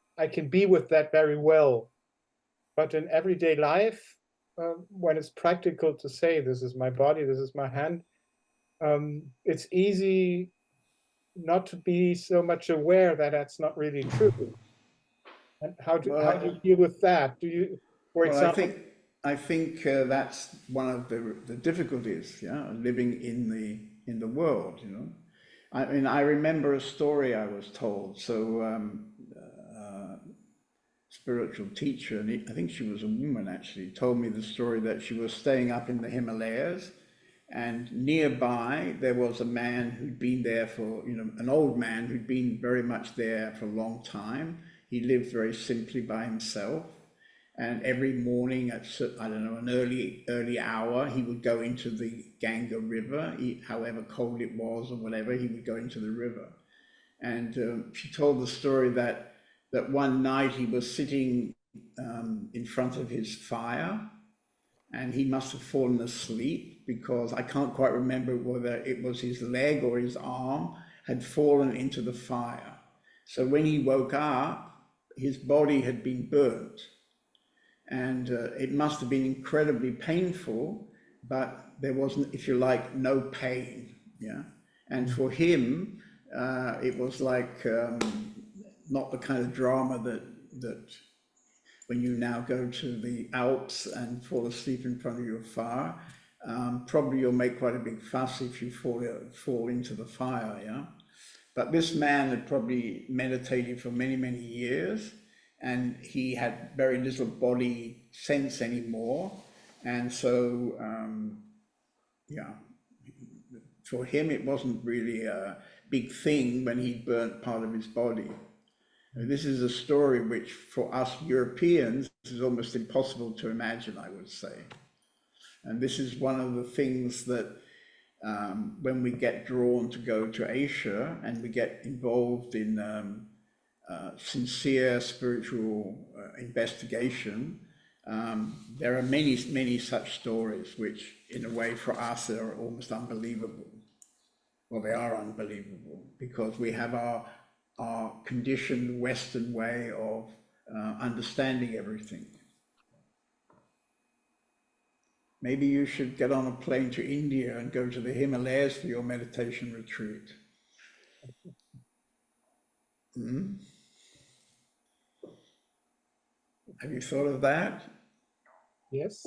be with that very well, but in everyday life, when it's practical to say, this is my body, this is my hand, it's easy not to be so much aware that that's not really true. And how do you deal with that? Do you, for example? I think that's one of the difficulties, yeah, living in the world, you know. I mean, I remember a story I was told. So, spiritual teacher, and I think she was a woman actually, told me the story that she was staying up in the Himalayas, and nearby there was a man who'd been there for, you know, an old man who'd been very much there for a long time. He lived very simply by himself. And every morning at, I don't know, an early hour, he would go into the Ganga River, however cold it was or whatever, he would go into the river. And she told the story that one night he was sitting in front of his fire, and he must have fallen asleep, because I can't quite remember whether it was his leg or his arm had fallen into the fire. So when he woke up, his body had been burnt. And it must have been incredibly painful, but there wasn't, if you like, no pain. Yeah. And for him, it was like not the kind of drama that when you now go to the Alps and fall asleep in front of your fire, probably you'll make quite a big fuss if you fall into the fire. Yeah. But this man had probably meditated for many, many years, and he had very little body sense anymore. And so, yeah, for him, it wasn't really a big thing when he burnt part of his body. And this is a story which, for us Europeans, is almost impossible to imagine, I would say. And this is one of the things that when we get drawn to go to Asia and we get involved in sincere spiritual investigation, there are many such stories which, in a way, for us are almost unbelievable. Well, they are unbelievable because we have our conditioned Western way of understanding everything. Maybe you should get on a plane to India and go to the Himalayas for your meditation retreat. Have you thought of that? Yes.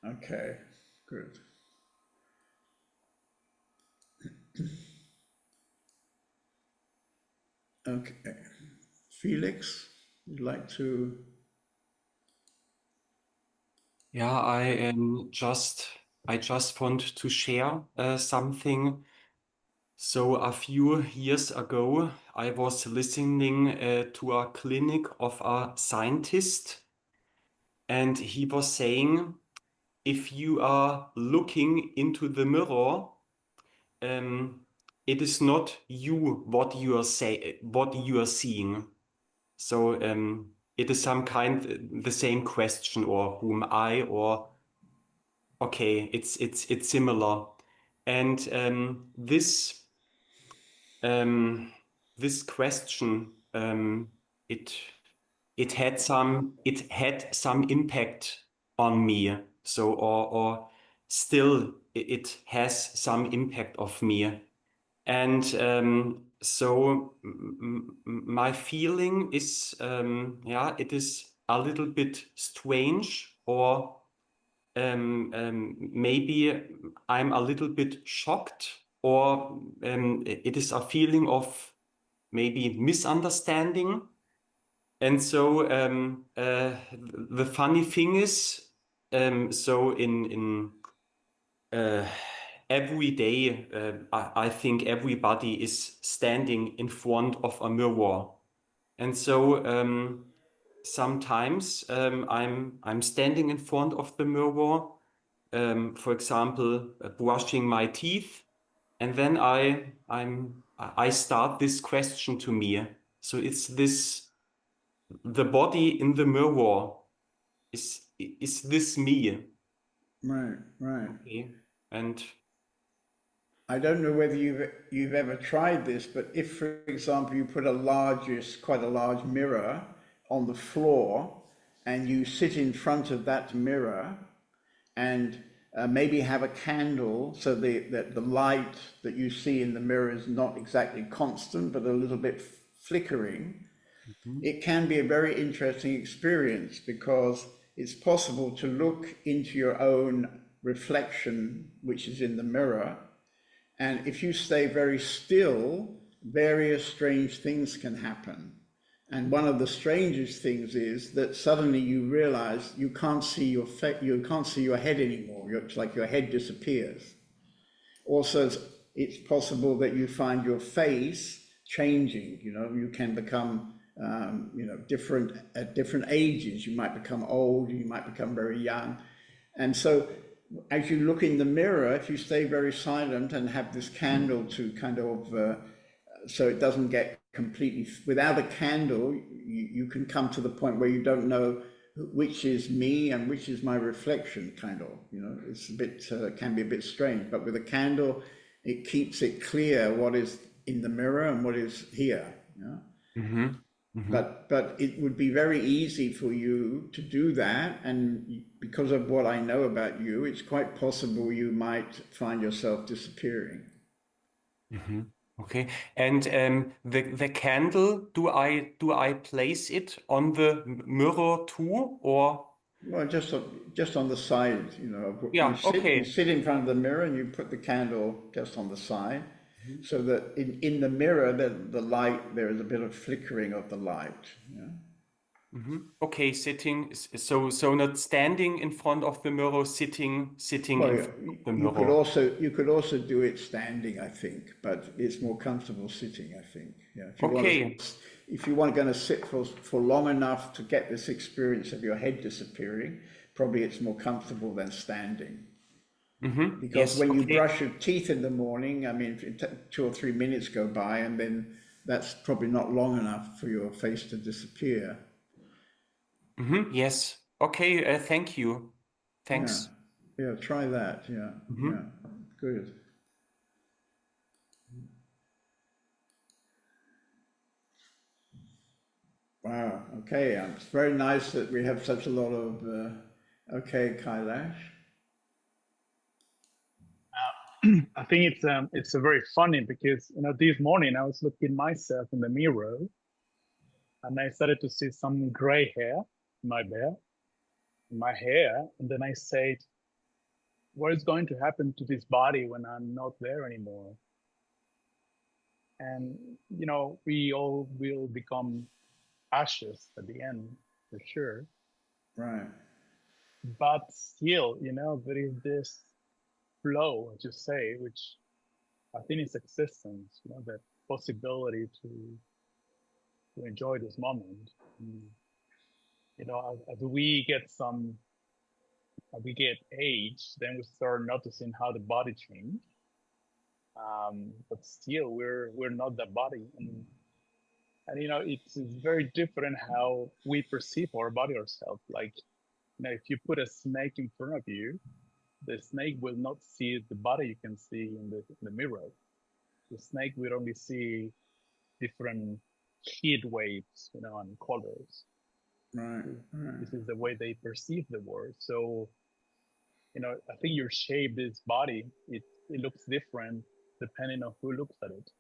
Okay, good. Okay, Felix, you'd like to? Yeah, I just want to share something. So a few years ago, I was listening to a clinic of a scientist, and he was saying, if you are looking into the mirror, it is not you what you are seeing. So it is some kind the same question, or whom I, or okay, it's similar. And this question it had some impact on me. So or still it has some impact of me. And so my feeling is, yeah, it is a little bit strange, or maybe I'm a little bit shocked, or it is a feeling of maybe misunderstanding. And so the funny thing is, so in every day, I think everybody is standing in front of a mirror. And so sometimes I'm standing in front of the mirror, for example, brushing my teeth, and then I start this question to me. So it's this: the body in the mirror, is this me? Right, right. Okay. And I don't know whether you've ever tried this, but if, for example, you put quite a large mirror on the floor, and you sit in front of that mirror, and maybe have a candle, so that the light that you see in the mirror is not exactly constant, but a little bit flickering. It can be a very interesting experience, because it's possible to look into your own reflection, which is in the mirror. And if you stay very still, various strange things can happen. And one of the strangest things is that suddenly you realize you can't see you can't see your head anymore. It's like your head disappears. Also, it's possible that you find your face changing. You can become different at different ages. You might become old, you might become very young. And so as you look in the mirror, if you stay very silent and have this candle to kind of, so it doesn't get completely, without a candle, you can come to the point where you don't know which is me and which is my reflection, kind of, it's a bit, can be a bit strange, but with a candle, it keeps it clear what is in the mirror and what is here. But it would be very easy for you to do that, and because of what I know about you, it's quite possible you might find yourself disappearing. Okay. And the candle, do I place it on the mirror too, or? Well, just on the side, Yeah, you okay. sit in front of the mirror and you put the candle just on the side, so that in the mirror, the light, there is a bit of flickering of the light. Okay, sitting, so not standing in front of the mirror, sitting Well, in front of the mirror. you could also do it standing, I think, but it's more comfortable sitting, I think. Yeah, Okay. if you want going to sit for long enough to get this experience of your head disappearing, probably it's more comfortable than standing. Because Yes, when you okay. brush your teeth in the morning, I mean, 2 or 3 minutes go by, and then that's probably not long enough for your face to disappear. Yes. Okay, thank you. Yeah, Thanks. yeah, try that. Yeah, yeah, good. Wow. Okay. It's very nice that we have such a lot of. Okay, Kailash. I think it's a very funny, because this morning I was looking myself in the mirror, and I started to see some gray hair in my hair, and then I said, what is going to happen to this body when I'm not there anymore? And we all will become ashes at the end, for sure. Right. But still, there is this flow, as you say, which I think is existence, that possibility to enjoy this moment. As we get age, then we start noticing how the body change. but still we're not the body, and you know it's very different how we perceive our body ourselves. Like, you know, if you put a snake in front of you, the snake will not see the body you can see in the mirror. The snake will only see different heat waves, you know, and colors. Right, right. This is the way they perceive the world. So, you know, I think your shape, this body, it looks different depending on who looks at it.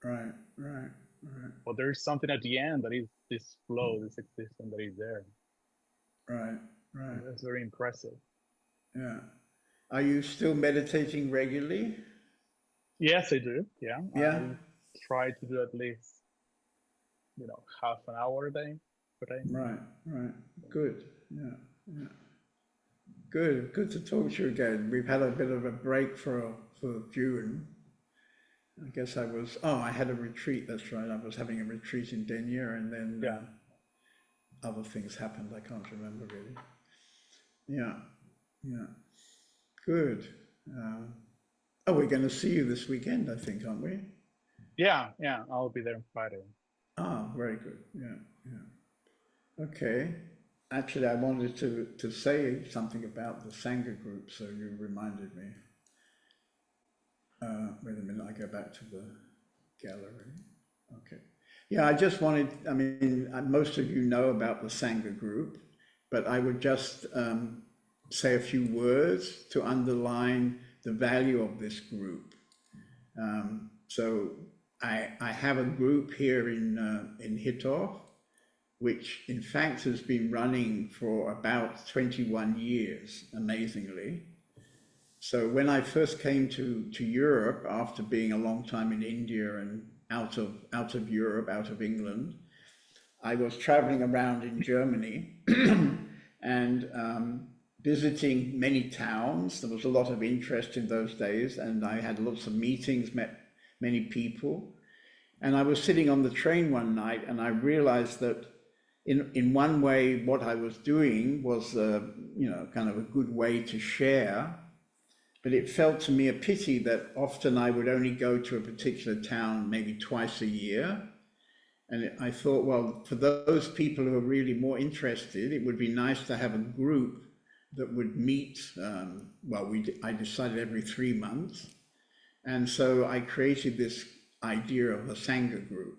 Right, right, right. But there's something at the end that is this flow, this existence that is there. Right, right. And that's very impressive. Yeah. Are you still meditating regularly? Yes, I do. Yeah. Yeah. I try to do at least, you know, half an hour a day per day. Right, right. Good. Yeah, yeah. Good. Good to talk to you again. We've had a bit of a break for June. I guess I had a retreat, that's right. I was having a retreat in Denia, and then Yeah. other things happened. I can't remember really. Yeah, yeah. Good. Oh, we're going to see you this weekend, I think, aren't we? Yeah, I'll be there on Friday. Ah, very good. Yeah, yeah. Okay. Actually, I wanted to say something about the Sangha group, so you reminded me. Wait a minute, I go back to the gallery. Okay. Yeah, I just wanted, I mean, most of you know about the Sangha group, but I would just say a few words to underline the value of this group. So I have a group here in Hitov, which in fact has been running for about 21 years, amazingly. So when I first came to Europe, after being a long time in India and out of Europe, out of England, I was traveling around in Germany and visiting many towns. There was a lot of interest in those days, and I had lots of meetings, met many people. And I was sitting on the train one night, and I realized that in one way, what I was doing was, you know, kind of a good way to share. But it felt to me a pity that often I would only go to a particular town maybe twice a year. And I thought, well, for those people who are really more interested, it would be nice to have a group that would meet, I decided every 3 months. And so I created this idea of a Sangha group.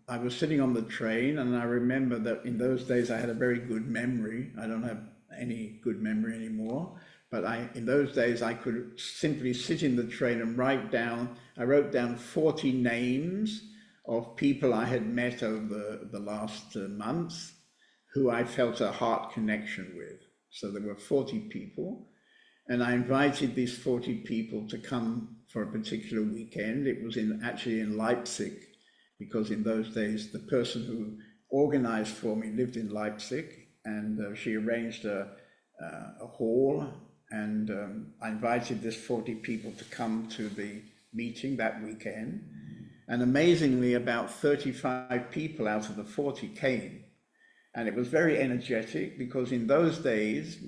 I was sitting on the train, and I remember that in those days I had a very good memory. I don't have any good memory anymore, but in those days I could simply sit in the train and I wrote down 40 names of people I had met over the last months who I felt a heart connection with. So there were 40 people, and I invited these 40 people to come for a particular weekend. It was actually in Leipzig, because in those days the person who organized for me lived in Leipzig, and she arranged a hall, and I invited this 40 people to come to the meeting that weekend. And amazingly, about 35 people out of the 40 came. And it was very energetic, because in those days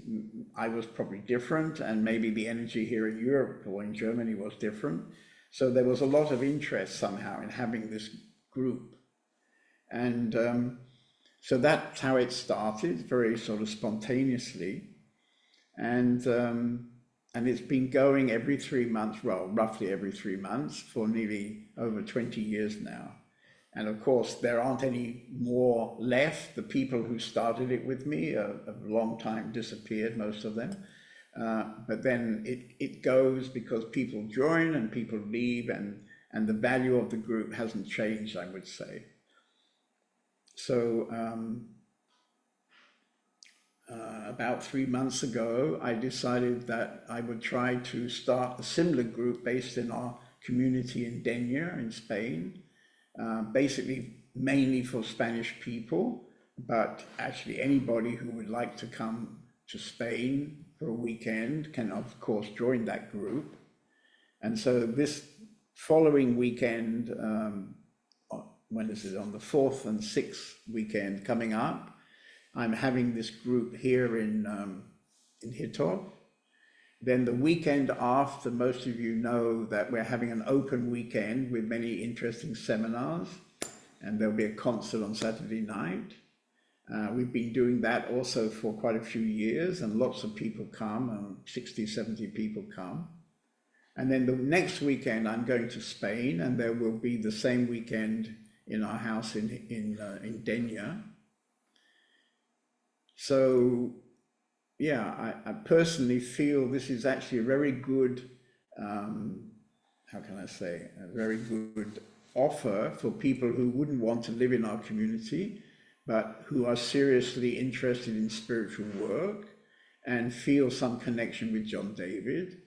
I was probably different, and maybe the energy here in Europe or in Germany was different. So there was a lot of interest somehow in having this group. And so that's how it started, very sort of spontaneously. And it's been going every 3 months, well, roughly every 3 months for nearly over 20 years now. And of course, there aren't any more left. The people who started it with me have a long time disappeared, most of them. But then it goes because people join and people leave, and the value of the group hasn't changed, I would say. So about 3 months ago, I decided that I would try to start a similar group based in our community in Denia in Spain. Basically mainly for Spanish people, but actually anybody who would like to come to Spain for a weekend can of course join that group. And so this following weekend, when is it, on the 4th and 6th weekend coming up, I'm having this group here in Hitov, Then the weekend after, most of you know that we're having an open weekend with many interesting seminars, and there'll be a concert on Saturday night. We've been doing that also for quite a few years, and lots of people come, 60, 70 people come. And then the next weekend I'm going to Spain, and there will be the same weekend in our house in Denia. So yeah, I personally feel this is actually a very good, how can I say, a very good offer for people who wouldn't want to live in our community, but who are seriously interested in spiritual work and feel some connection with John David.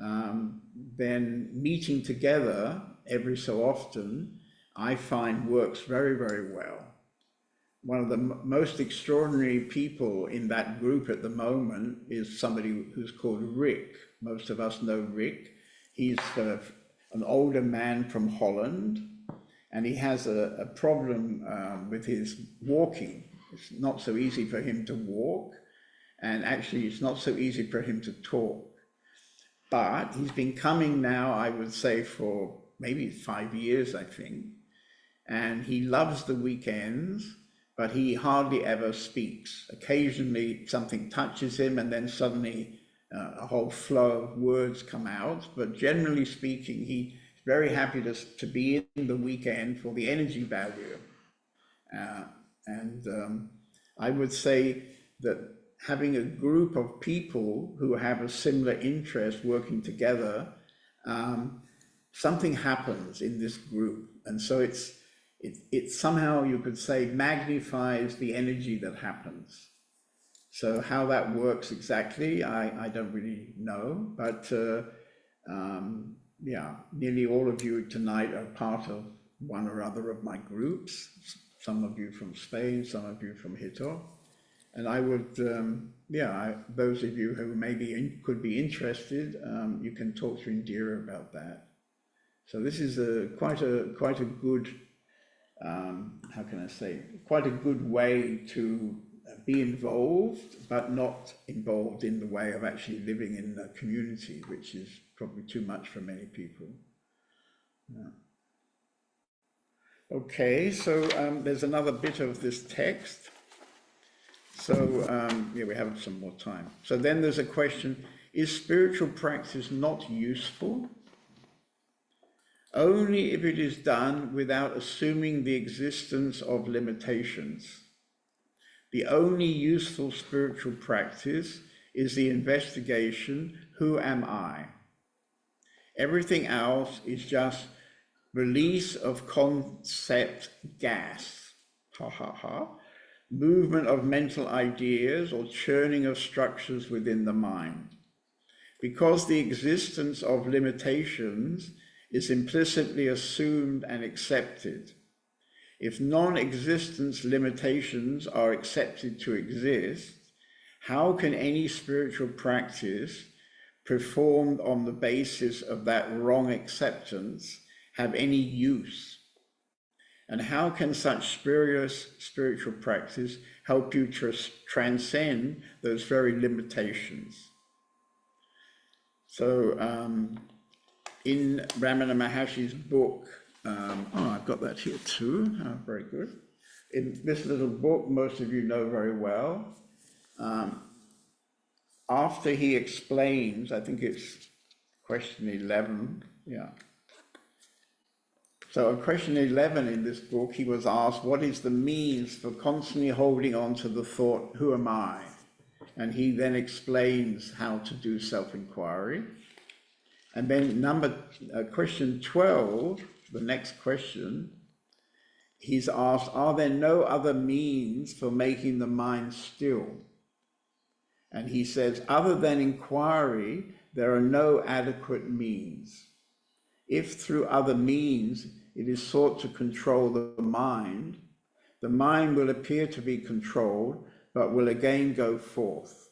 Then meeting together every so often, I find works very, very well. One of the most extraordinary people in that group at the moment is somebody who's called Rick. Most of us know Rick. He's an older man from Holland, and he has a problem with his walking. It's not so easy for him to walk, and actually it's not so easy for him to talk. But he's been coming now, I would say, for maybe 5 years, I think. And he loves the weekends, but he hardly ever speaks. Occasionally something touches him, and then suddenly a whole flow of words come out. But generally speaking, he's very happy to be in the weekend for the energy value. I would say that having a group of people who have a similar interest working together, something happens in this group. And so it somehow, you could say, magnifies the energy that happens. So how that works exactly, I don't really know, but yeah, nearly all of you tonight are part of one or other of my groups. Some of you from Spain, some of you from Hito. And I would, those of you who maybe could be interested, you can talk to Indira about that. So this is quite a good, how can I say, quite a good way to be involved, but not involved in the way of actually living in a community, which is probably too much for many people. Yeah. Okay, so there's another bit of this text. So, yeah, we have some more time. So then there's a question, is spiritual practice not useful? Only if it is done without assuming the existence of limitations. The only useful spiritual practice is the investigation, who am I? Everything else is just release of concept gas, ha ha ha, movement of mental ideas or churning of structures within the mind. Because the existence of limitations is implicitly assumed and accepted. If non-existence limitations are accepted to exist, how can any spiritual practice performed on the basis of that wrong acceptance have any use? And how can such spiritual practice help you to transcend those very limitations? So in Ramana Maharshi's book, I've got that here too, very good. In this little book, most of you know very well, after he explains, I think it's question 11, yeah. So in question 11 in this book, he was asked, what is the means for constantly holding on to the thought, who am I? And he then explains how to do self-inquiry. And then question 12, the next question, he's asked, are there no other means for making the mind still? And he says, other than inquiry, there are no adequate means. If through other means it is sought to control the mind will appear to be controlled, but will again go forth.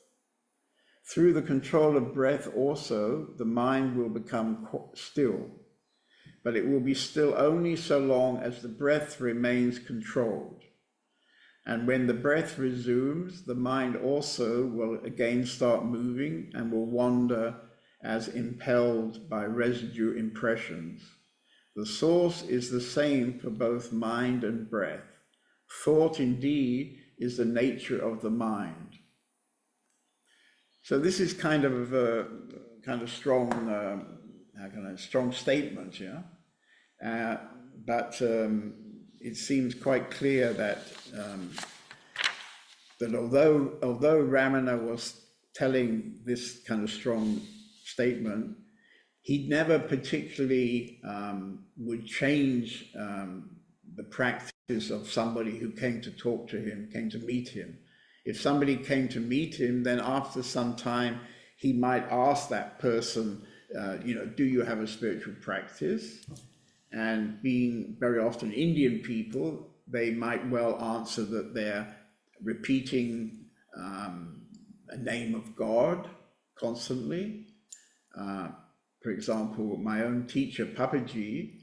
Through the control of breath also, the mind will become still, but it will be still only so long as the breath remains controlled. And when the breath resumes, the mind also will again start moving and will wander as impelled by residue impressions. The source is the same for both mind and breath. Thought, indeed, is the nature of the mind. So this is kind of a strong, strong statement, yeah. But it seems quite clear that that although Ramana was telling this kind of strong statement, he never particularly would change the practice of somebody who came to talk to him, came to meet him. If somebody came to meet him, then after some time, he might ask that person, do you have a spiritual practice? And being very often Indian people, they might well answer that they're repeating a name of God constantly. For example, my own teacher, Papaji,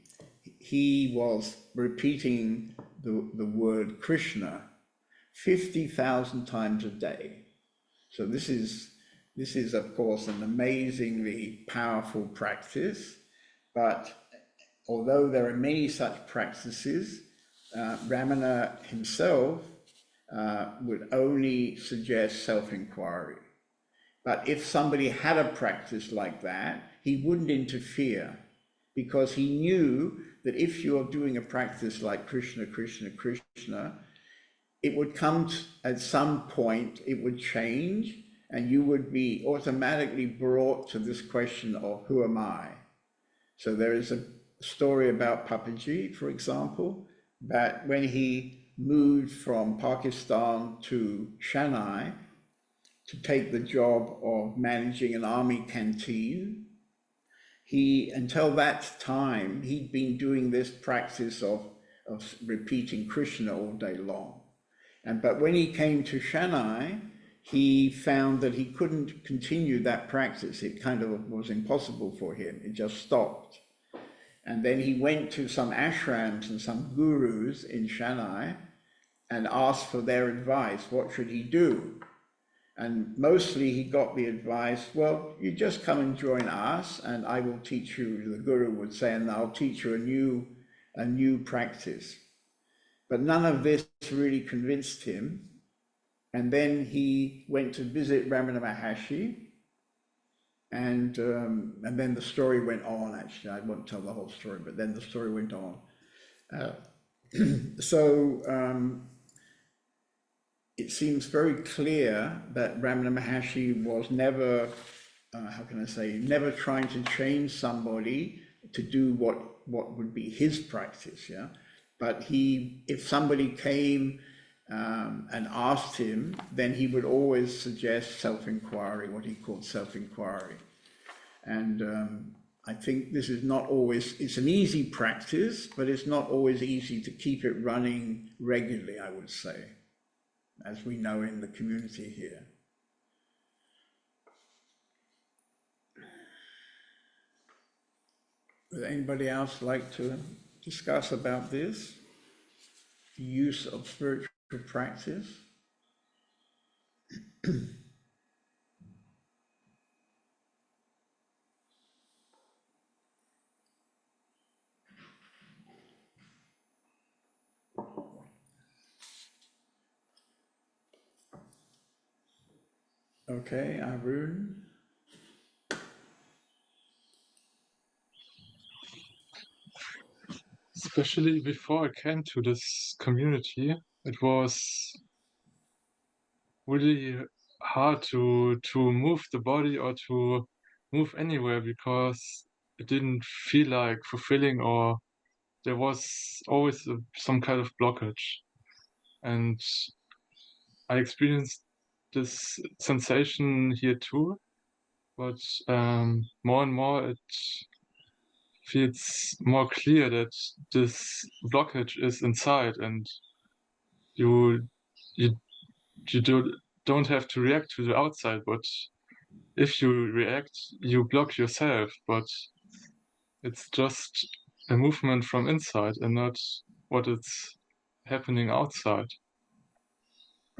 he was repeating the word Krishna 50,000 times a day. So this is, of course, an amazingly powerful practice. But although there are many such practices, Ramana himself would only suggest self-inquiry. But if somebody had a practice like that, he wouldn't interfere, because he knew that if you're doing a practice like Krishna, Krishna, Krishna, it would come at some point, it would change, and you would be automatically brought to this question of who am I? So there is a story about Papaji, for example, that when he moved from Pakistan to Chennai to take the job of managing an army canteen, until that time, he'd been doing this practice of repeating Krishna all day long. But when he came to Chennai, he found that he couldn't continue that practice. It kind of was impossible for him. It just stopped. And then he went to some ashrams and some gurus in Chennai and asked for their advice. What should he do? And mostly he got the advice, well, you just come and join us and I will teach you, the guru would say, and I'll teach you a new practice. But none of this really convinced him. And then he went to visit Ramana Maharshi, and then the story went on. Actually, I won't tell the whole story, but then the story went on. It seems very clear that Ramana Maharshi was never, never trying to change somebody to do what would be his practice, yeah. But if somebody came and asked him, then he would always suggest self-inquiry, what he called self-inquiry. And I think this is not always, it's an easy practice, but it's not always easy to keep it running regularly, I would say, as we know in the community here. Would anybody else like to discuss about this? The use of spiritual practice? Okay, Arun. Especially before I came to this community, it was really hard to move the body or to move anywhere, because it didn't feel like fulfilling, or there was always some kind of blockage. And I experienced this sensation here too, but more and more it feels more clear that this blockage is inside, and you don't have to react to the outside, but if you react, you block yourself. But it's just a movement from inside and not what is happening outside.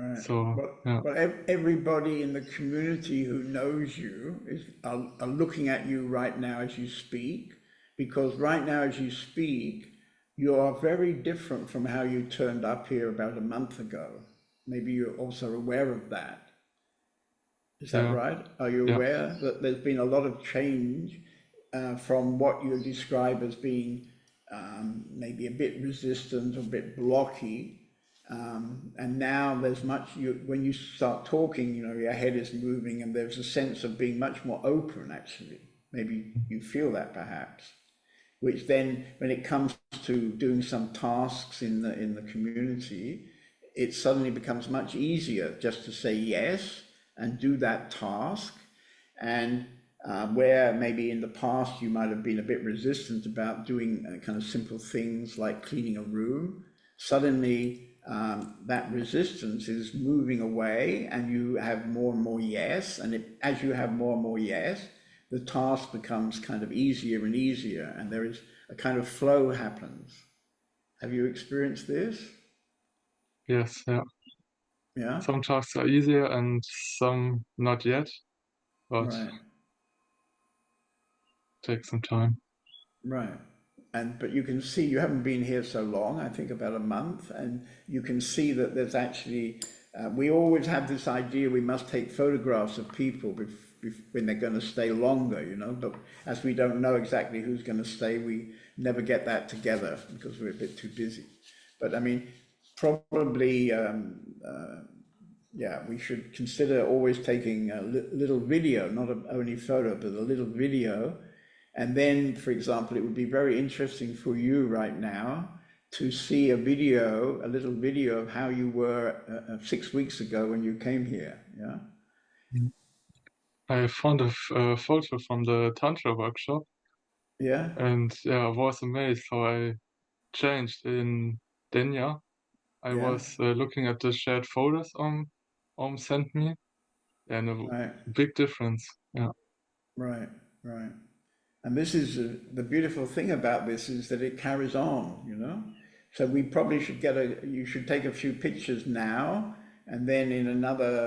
Right. So yeah, But everybody in the community who knows you are looking at you right now as you speak, because right now as you speak, you are very different from how you turned up here about a month ago. Maybe you're also aware of that. Is that yeah, right? Are you yeah, aware that there's been a lot of change from what you describe as being maybe a bit resistant, a bit blocky, and now there's when you start talking, you know, your head is moving and there's a sense of being much more open, actually. Maybe you feel that perhaps, which then when it comes to doing some tasks in the community, it suddenly becomes much easier just to say yes and do that task. And where maybe in the past you might have been a bit resistant about doing kind of simple things like cleaning a room, suddenly that resistance is moving away and you have more and more yes. And as you have more and more yes, the task becomes kind of easier and easier, and there is a kind of flow happens. Have you experienced this? yes, yeah. Yeah, Some tasks are easier and some not yet, but right. take some time. Right. But you can see you haven't been here so long, I think about a month, and you can see that there's actually, we always have this idea we must take photographs of people when they're going to stay longer, you know, but as we don't know exactly who's going to stay, we never get that together because we're a bit too busy. But I mean, probably, yeah, we should consider always taking a little video, not only photo, but a little video. And then, for example, it would be very interesting for you right now to see a little video of how you were 6 weeks ago when you came here. Yeah. I found a photo from the Tantra workshop, Yeah. and yeah, I was amazed how I changed in Denya. I Yeah. was looking at the shared photos sent me, and a Right. big difference. Yeah, Right. Right. And this is the beautiful thing about this is that it carries on, you know. So we probably should you should take a few pictures now, and then in another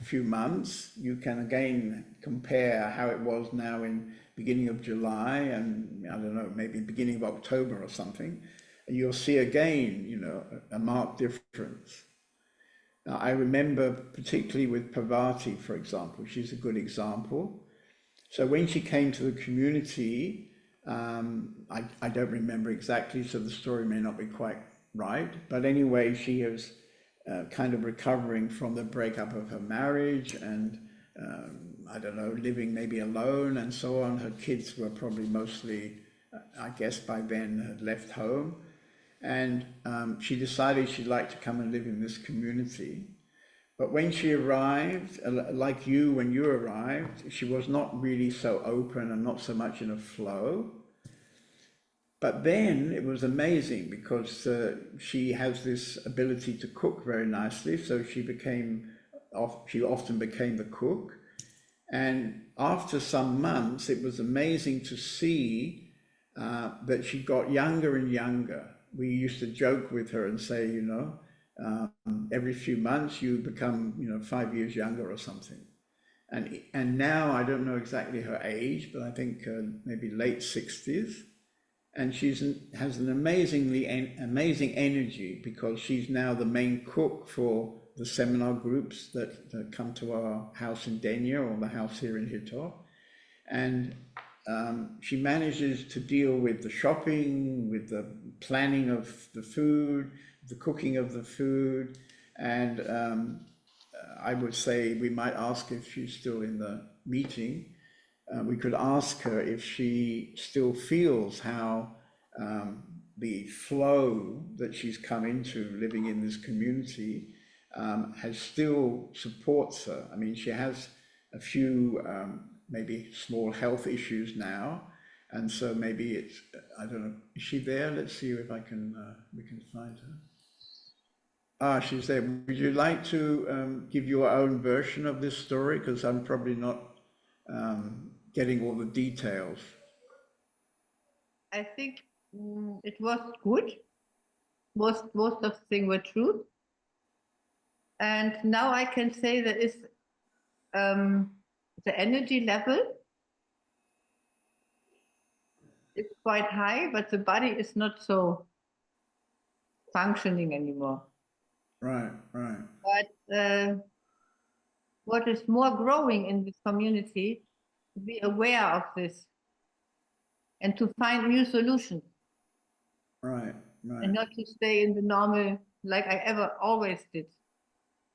few months, you can again compare how it was now in beginning of July and I don't know, maybe beginning of October or something. And you'll see again, you know, a marked difference. Now, I remember particularly with Parvati, for example, she's a good example. So when she came to the community, I don't remember exactly, so the story may not be quite right. But anyway, she was kind of recovering from the breakup of her marriage and, I don't know, living maybe alone and so on. Her kids were probably mostly, I guess by then, had left home. And she decided she'd like to come and live in this community. But when she arrived, like you, when you arrived, she was not really so open and not so much in a flow. But then it was amazing because she has this ability to cook very nicely. So she often became the cook. And after some months, it was amazing to see that she got younger and younger. We used to joke with her and say, you know, every few months you become, you know, 5 years younger or something. And now I don't know exactly her age, but I think maybe late 60s. And has an amazing energy because she's now the main cook for the seminar groups that come to our house in Denya or the house here in Hito. And she manages to deal with the shopping, with the planning of the food, the cooking of the food. And I would say we might ask if she's still in the meeting. We could ask her if she still feels how the flow that she's come into living in this community has still supports her. I mean, she has a few maybe small health issues now, and so maybe it's, I don't know, is she there? Let's see if I can, we can find her. Ah, she's there. Would you like to give your own version of this story? Because I'm probably not getting all the details. I think it was good. Most of the things were true. And now I can say that is the energy level is quite high, but the body is not so functioning anymore. Right, right. But what is more growing in this community, to be aware of this and to find new solutions. Right, right. And not to stay in the normal like I ever always did.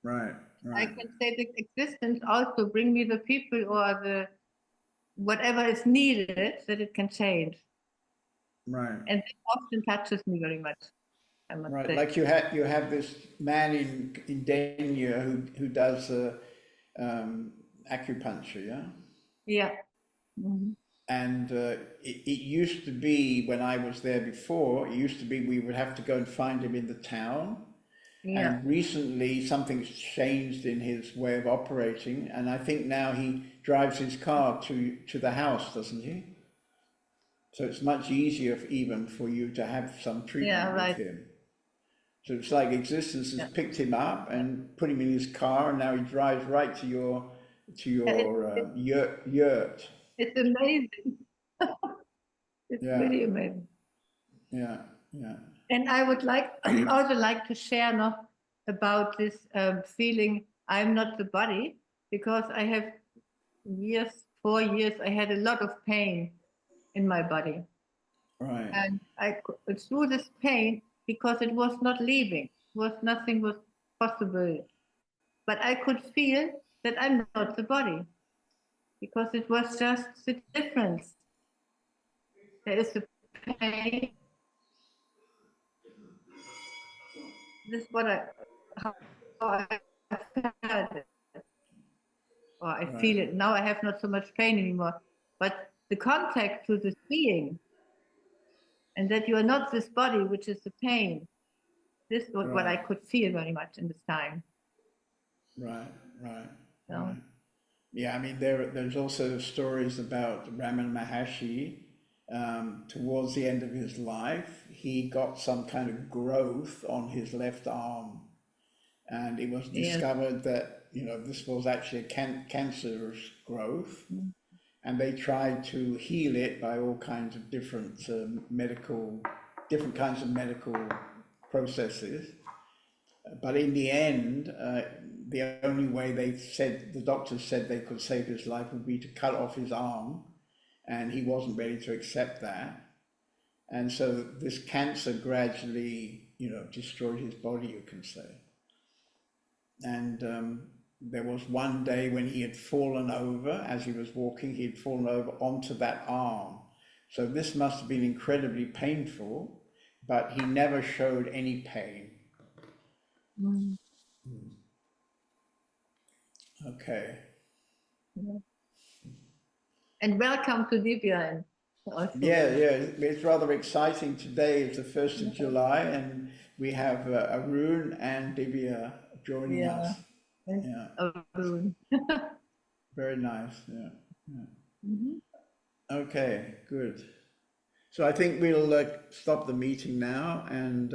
Right, I right. can say the existence also bring me the people or the whatever is needed that it can change. Right. And it often touches me very much, I must Right, say. like you have this man in Dania who does acupuncture, yeah? Yeah. Mhm. And it used to be, when I was there before, it used to be we would have to go and find him in the town. Yeah. And recently something's changed in his way of operating, and I think now he drives his car to the house, doesn't he? So it's much easier even for you to have some treatment Yeah, with right. him. So it's like existence has Yeah. picked him up and put him in his car, and now he drives right to your yurt. It's amazing. It's Yeah, really amazing. yeah, yeah. And I would like also like to share now about this feeling I'm not the body, because I have 4 years, I had a lot of pain in my body. Right, And through this pain, because it was not leaving, nothing was possible. But I could feel that I'm not the body, because it was just the difference. There is the pain. This is how I felt it, or I feel it. Now I have not so much pain anymore. But the contact to the seeing, and that you are not this body, which is the pain, this was what I right, could feel very much in this time. right, right, So, right. Yeah, I mean, there's also stories about Ramana Maharshi. Towards the end of his life, he got some kind of growth on his left arm, and it was yes. discovered that this was actually a cancerous growth, and they tried to heal it by all kinds of different kinds of medical processes. But in the end, the only way the doctors said they could save his life would be to cut off his arm, and he wasn't ready to accept that. And so this cancer gradually, destroyed his body, you can say. And there was one day when he had fallen over, as he was walking, he had fallen over onto that arm. So this must have been incredibly painful, but he never showed any pain. Mm. Okay. Yeah. And welcome to Divya. Also. Yeah, it's rather exciting. Today is the 1st of July, and we have Arun and Divya joining us. Yeah. Arun. Very nice. Yeah. Mm-hmm. Okay, good. So I think we'll stop the meeting now, and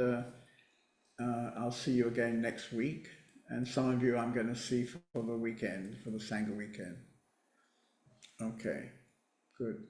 I'll see you again next week. And some of you I'm going to see for the weekend, for the Sangha weekend. Okay, good.